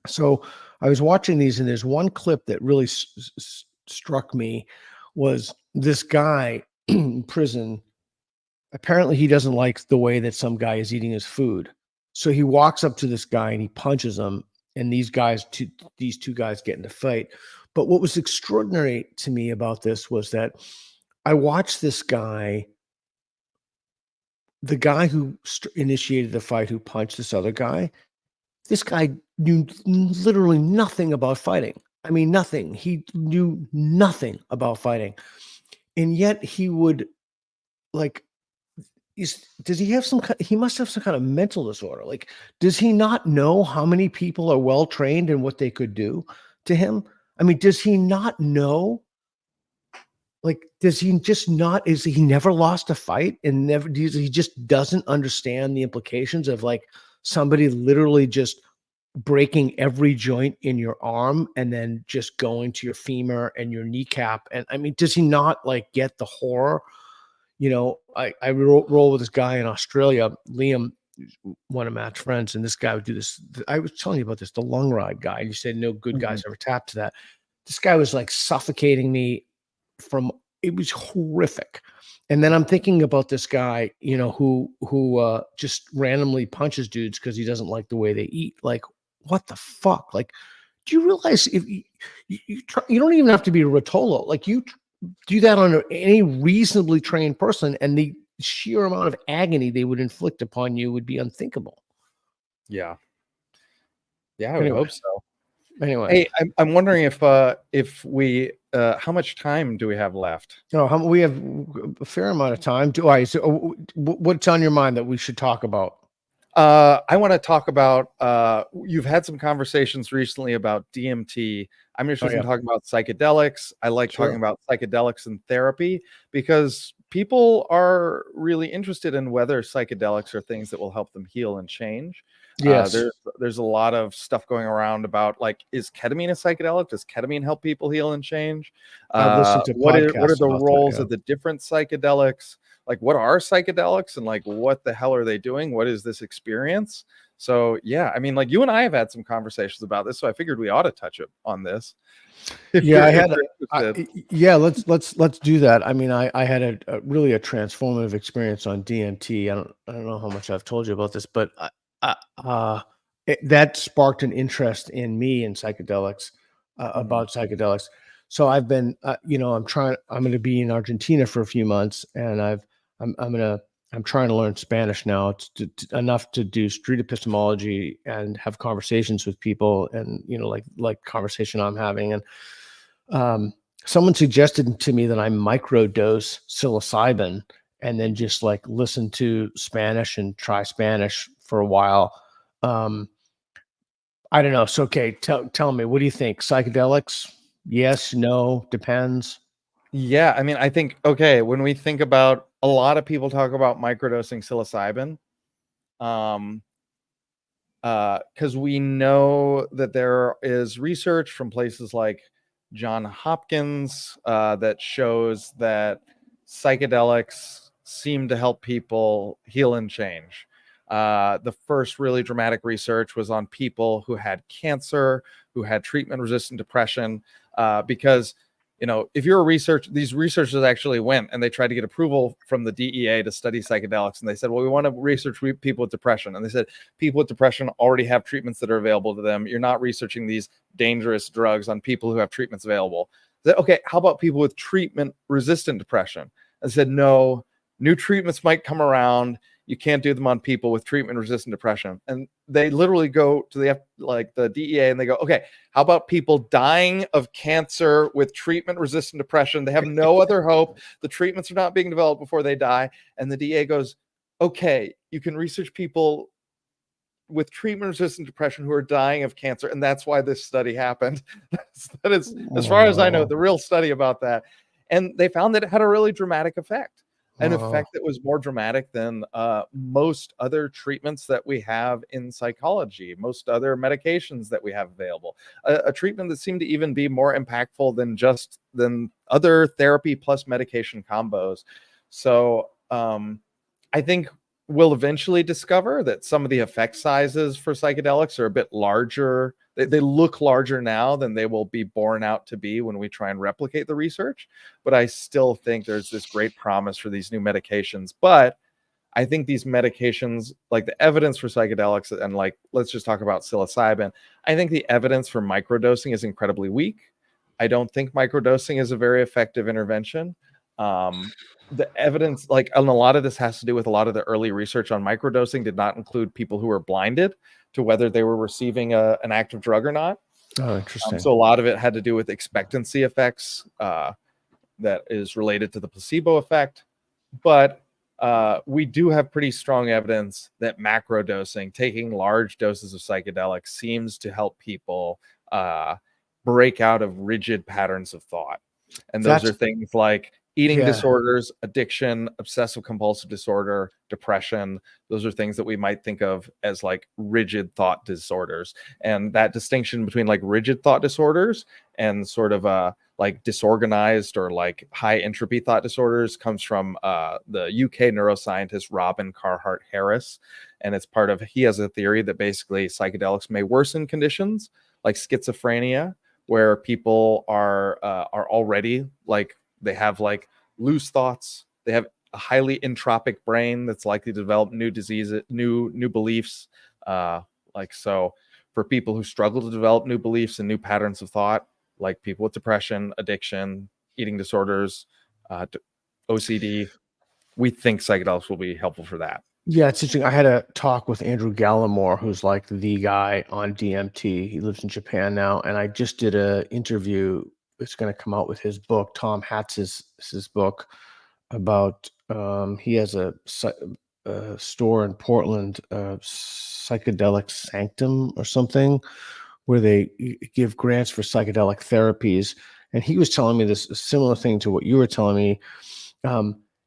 So I was watching these, and there's one clip that really struck me was this guy in prison. Apparently he doesn't like the way that some guy is eating his food. So he walks up to this guy and he punches him. And these two guys get in a fight. But what was extraordinary to me about this was that I watched this guy, the guy who initiated the fight, who punched this other guy. This guy knew literally nothing about fighting. I mean, nothing. He knew nothing about fighting. And yet he would does he have he must have some kind of mental disorder. Like, does he not know how many people are well trained and what they could do to him? I mean, does he not know? Like, does he just not, is he never lost a fight and he just doesn't understand the implications of like somebody literally just breaking every joint in your arm and then just going to your femur and your kneecap? And I mean, does he not like get the horror? I roll with this guy in Australia, Liam, one of Matt's friends, and this guy would do this. I was telling you about this, the lung ride guy. You said no good guys ever tapped to that. This guy was like suffocating me it was horrific. And then I'm thinking about this guy, who just randomly punches dudes because he doesn't like the way they eat. Like, what the fuck? Like, do you realize if you don't even have to be a Rotolo, like you do that on any reasonably trained person, and the sheer amount of agony they would inflict upon you would be unthinkable. Yeah, I would hope so. Anyway, hey, I'm wondering if we how much time do we have left? We have a fair amount of time. So what's on your mind that we should talk about? I want to talk about you've had some conversations recently about DMT. I'm interested in talking about psychedelics. I like talking about psychedelics and therapy because people are really interested in whether psychedelics are things that will help them heal and change. Yes. There's a lot of stuff going around about like, is ketamine a psychedelic? Does ketamine help people heal and change? What are the roles of the different psychedelics? Like, what are psychedelics and like, what the hell are they doing? What is this experience? So yeah, I mean, like you and I have had some conversations about this, so I figured we ought to touch on this. Yeah, let's do that. I mean, I had a really a transformative experience on DMT. I don't know how much I've told you about this, but that sparked an interest in me in psychedelics, about psychedelics. So I've been, I'm going to be in Argentina for a few months, and I'm trying to learn Spanish now, enough to do street epistemology and have conversations with people, and like conversation I'm having, and someone suggested to me that I microdose psilocybin and then just like listen to Spanish and try Spanish for a while. Um, I don't know. So, okay, tell me, what do you think? Psychedelics? Yes, no, depends. Yeah, I mean, I think okay, when we think about a lot of people talk about microdosing psilocybin, um, because we know that there is research from places like John Hopkins that shows that psychedelics seem to help people heal and change. The first really dramatic research was on people who had cancer, who had treatment-resistant depression, because if you're a these researchers actually went and they tried to get approval from the DEA to study psychedelics, and they said, well, we want to research people with depression, and they said people with depression already have treatments that are available to them. You're not researching these dangerous drugs on people who have treatments available. Said, okay, how about people with treatment resistant depression? I said, no, new treatments might come around. You can't do them on people with treatment resistant depression. And they literally go to the DEA and they go, okay, how about people dying of cancer with treatment resistant depression? They have no other hope. The treatments are not being developed before they die. And the DEA goes, okay, you can research people with treatment resistant depression who are dying of cancer. And that's why this study happened. That is, as far as I know, the real study about that. And they found that it had a really dramatic effect, an effect that was more dramatic than most other treatments that we have in psychology, most other medications that we have available, a treatment that seemed to even be more impactful than other therapy plus medication combos. So I think we'll eventually discover that some of the effect sizes for psychedelics are a bit larger. They look larger now than they will be borne out to be when we try and replicate the research. But I still think there's this great promise for these new medications. But I think these medications, like the evidence for psychedelics, and like, let's just talk about psilocybin. I think the evidence for microdosing is incredibly weak. I don't think microdosing is a very effective intervention. The evidence, like, and a lot of this has to do with a lot of the early research on microdosing did not include people who were blinded to whether they were receiving an active drug or not. Oh, interesting. So a lot of it had to do with expectancy effects that is related to the placebo effect. But we do have pretty strong evidence that macrodosing, taking large doses of psychedelics, seems to help people break out of rigid patterns of thought. And those are things like eating disorders, addiction, obsessive compulsive disorder, depression. Those are things that we might think of as like rigid thought disorders. And that distinction between like rigid thought disorders and sort of like disorganized or like high entropy thought disorders comes from the UK neuroscientist Robin Carhart Harris. And it's he has a theory that basically psychedelics may worsen conditions like schizophrenia, where people are already like, they have like loose thoughts. They have a highly entropic brain that's likely to develop new diseases, new beliefs. Like, so for people who struggle to develop new beliefs and new patterns of thought, like people with depression, addiction, eating disorders, OCD, we think psychedelics will be helpful for that. Yeah, it's interesting. I had a talk with Andrew Gallimore, who's like the guy on DMT. He lives in Japan now, and I just did an interview. It's going to come out with his book. Tom Hatz's his book about. He has a store in Portland, Psychedelic Sanctum or something, where they give grants for psychedelic therapies. And he was telling me this a similar thing to what you were telling me.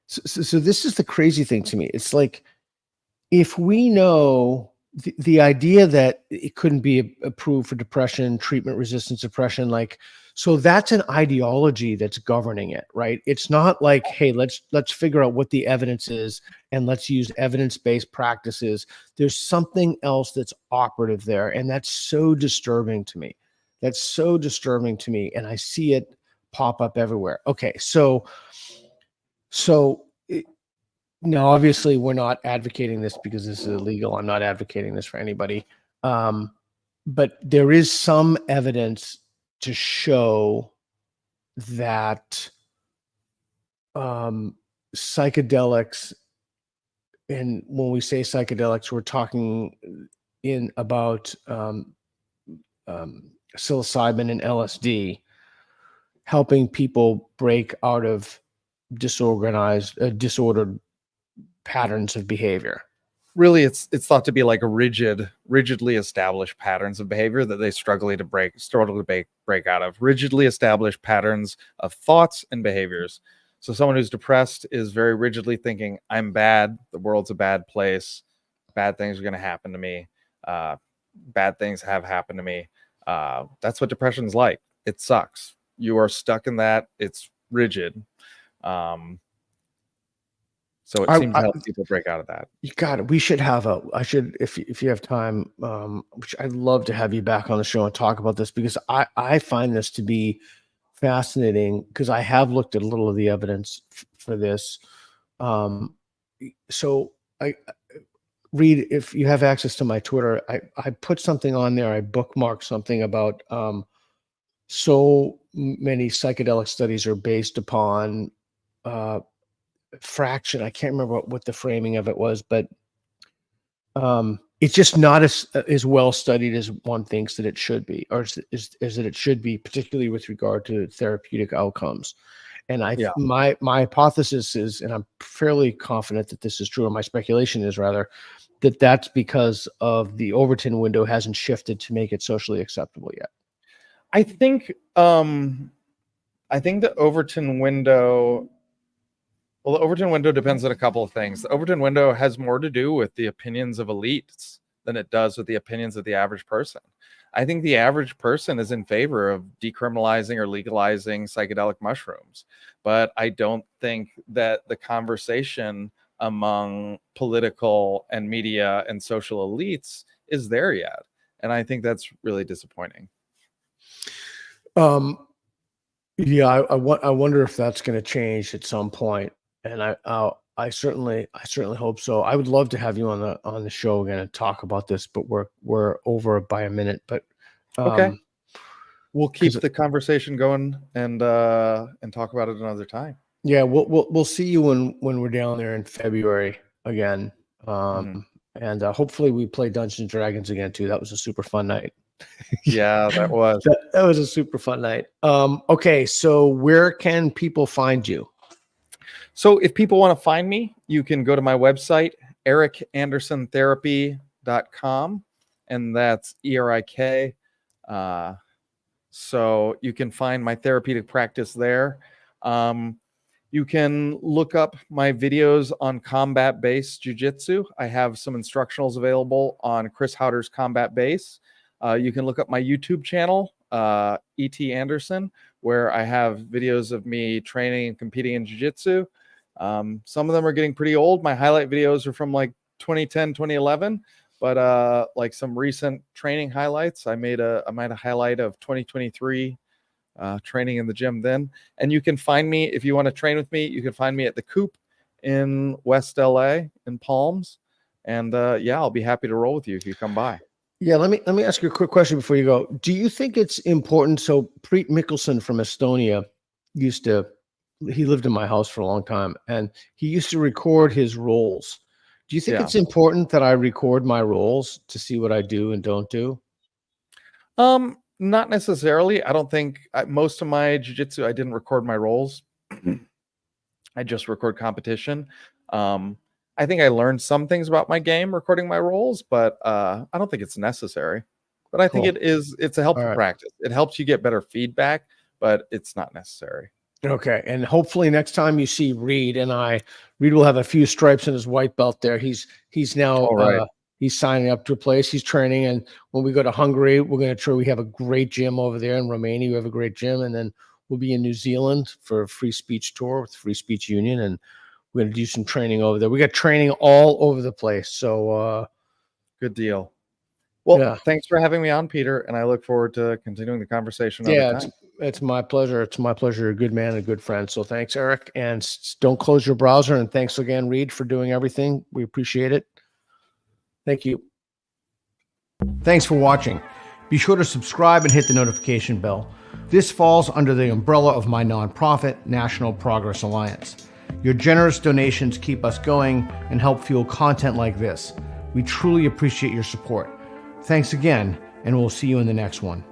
So this is the crazy thing to me. It's like, if we know the idea that it couldn't be approved for depression, treatment resistant depression, like, so that's an ideology that's governing it, right? It's not like, hey, let's figure out what the evidence is and let's use evidence-based practices. There's something else that's operative there, and that's so disturbing to me. That's so disturbing to me, and I see it pop up everywhere. Okay, so now, obviously, we're not advocating this because this is illegal. I'm not advocating this for anybody. But there is some evidence to show that psychedelics, and when we say psychedelics, we're talking about psilocybin and LSD, helping people break out of disordered patterns of behavior. Really, it's thought to be like a rigidly established patterns of behavior that they struggle to break out of. Rigidly established patterns of thoughts and behaviors. So someone who's depressed is very rigidly thinking, I'm bad, the world's a bad place, bad things are going to happen to me, bad things have happened to me. That's what depression's like. It sucks. You are stuck in that. It's rigid. So it seems to help people break out of that. You got it. We should have if you have time, which I'd love to have you back on the show and talk about this, because I find this to be fascinating, because I have looked at a little of the evidence for this. So I read, if you have access to my Twitter, I put something on there. I bookmarked something about so many psychedelic studies are based upon fraction. I can't remember what the framing of it was, but it's just not as well studied as one thinks that it should be, or as that it should be, particularly with regard to therapeutic outcomes. And my hypothesis is, and I'm fairly confident that this is true, or my speculation is rather, that that's because of the Overton window hasn't shifted to make it socially acceptable yet. I think the Overton window. Well, the Overton window depends on a couple of things. The Overton window has more to do with the opinions of elites than it does with the opinions of the average person. I think the average person is in favor of decriminalizing or legalizing psychedelic mushrooms, but I don't think that the conversation among political and media and social elites is there yet. And I think that's really disappointing. Yeah, I wonder if that's going to change at some point. And I certainly hope so. I would love to have you on the show again and talk about this, but we're over by a minute. But okay, we'll keep the conversation going and talk about it another time. Yeah, we'll see you when we're down there in February again, and hopefully we play Dungeons and Dragons again too. That was a super fun night. Yeah, that was that was a super fun night. Okay, so where can people find you? So if people want to find me, you can go to my website, erikanderssontherapy.com, and that's ERIK. So you can find my therapeutic practice there. You can look up my videos on combat-based jiu-jitsu. I have some instructionals available on Chris Hauter's Combat Base. You can look up my YouTube channel, E.T. Anderson, where I have videos of me training and competing in jiu-jitsu. Some of them are getting pretty old. My highlight videos are from like 2010, 2011, but like some recent training highlights. I made a highlight of 2023 training in the gym then. And you can find me, if you want to train with me, you can find me at the Coop in West LA in Palms. And yeah, I'll be happy to roll with you if you come by. Yeah, let me ask you a quick question before you go. Do you think it's important? So Preet Mikkelsen from Estonia he lived in my house for a long time, and he used to record his rolls. Do you think it's important that I record my rolls to see what I do and don't do? Not necessarily. I don't think most of my jiu-jitsu, I didn't record my rolls. I just record competition. I think I learned some things about my game recording my rolls, but I don't think it's necessary. But I think it's a helpful practice. It helps you get better feedback, but it's not necessary. Okay. And hopefully next time you see Reed Reed will have a few stripes in his white belt there. He's now he's signing up to a place. He's training. And when we go to Hungary, we're going to try. We have a great gym over there in Romania. We have a great gym. And then we'll be in New Zealand for a free speech tour with Free Speech Union. And we're going to do some training over there. We got training all over the place. So good deal. Well, thanks for having me on, Peter. And I look forward to continuing the conversation. It's my pleasure. It's my pleasure. You're a good man and a good friend. So thanks, Erik. And don't close your browser. And thanks again, Reed, for doing everything. We appreciate it. Thank you. Thanks for watching. Be sure to subscribe and hit the notification bell. This falls under the umbrella of my nonprofit, National Progress Alliance. Your generous donations keep us going and help fuel content like this. We truly appreciate your support. Thanks again, and we'll see you in the next one.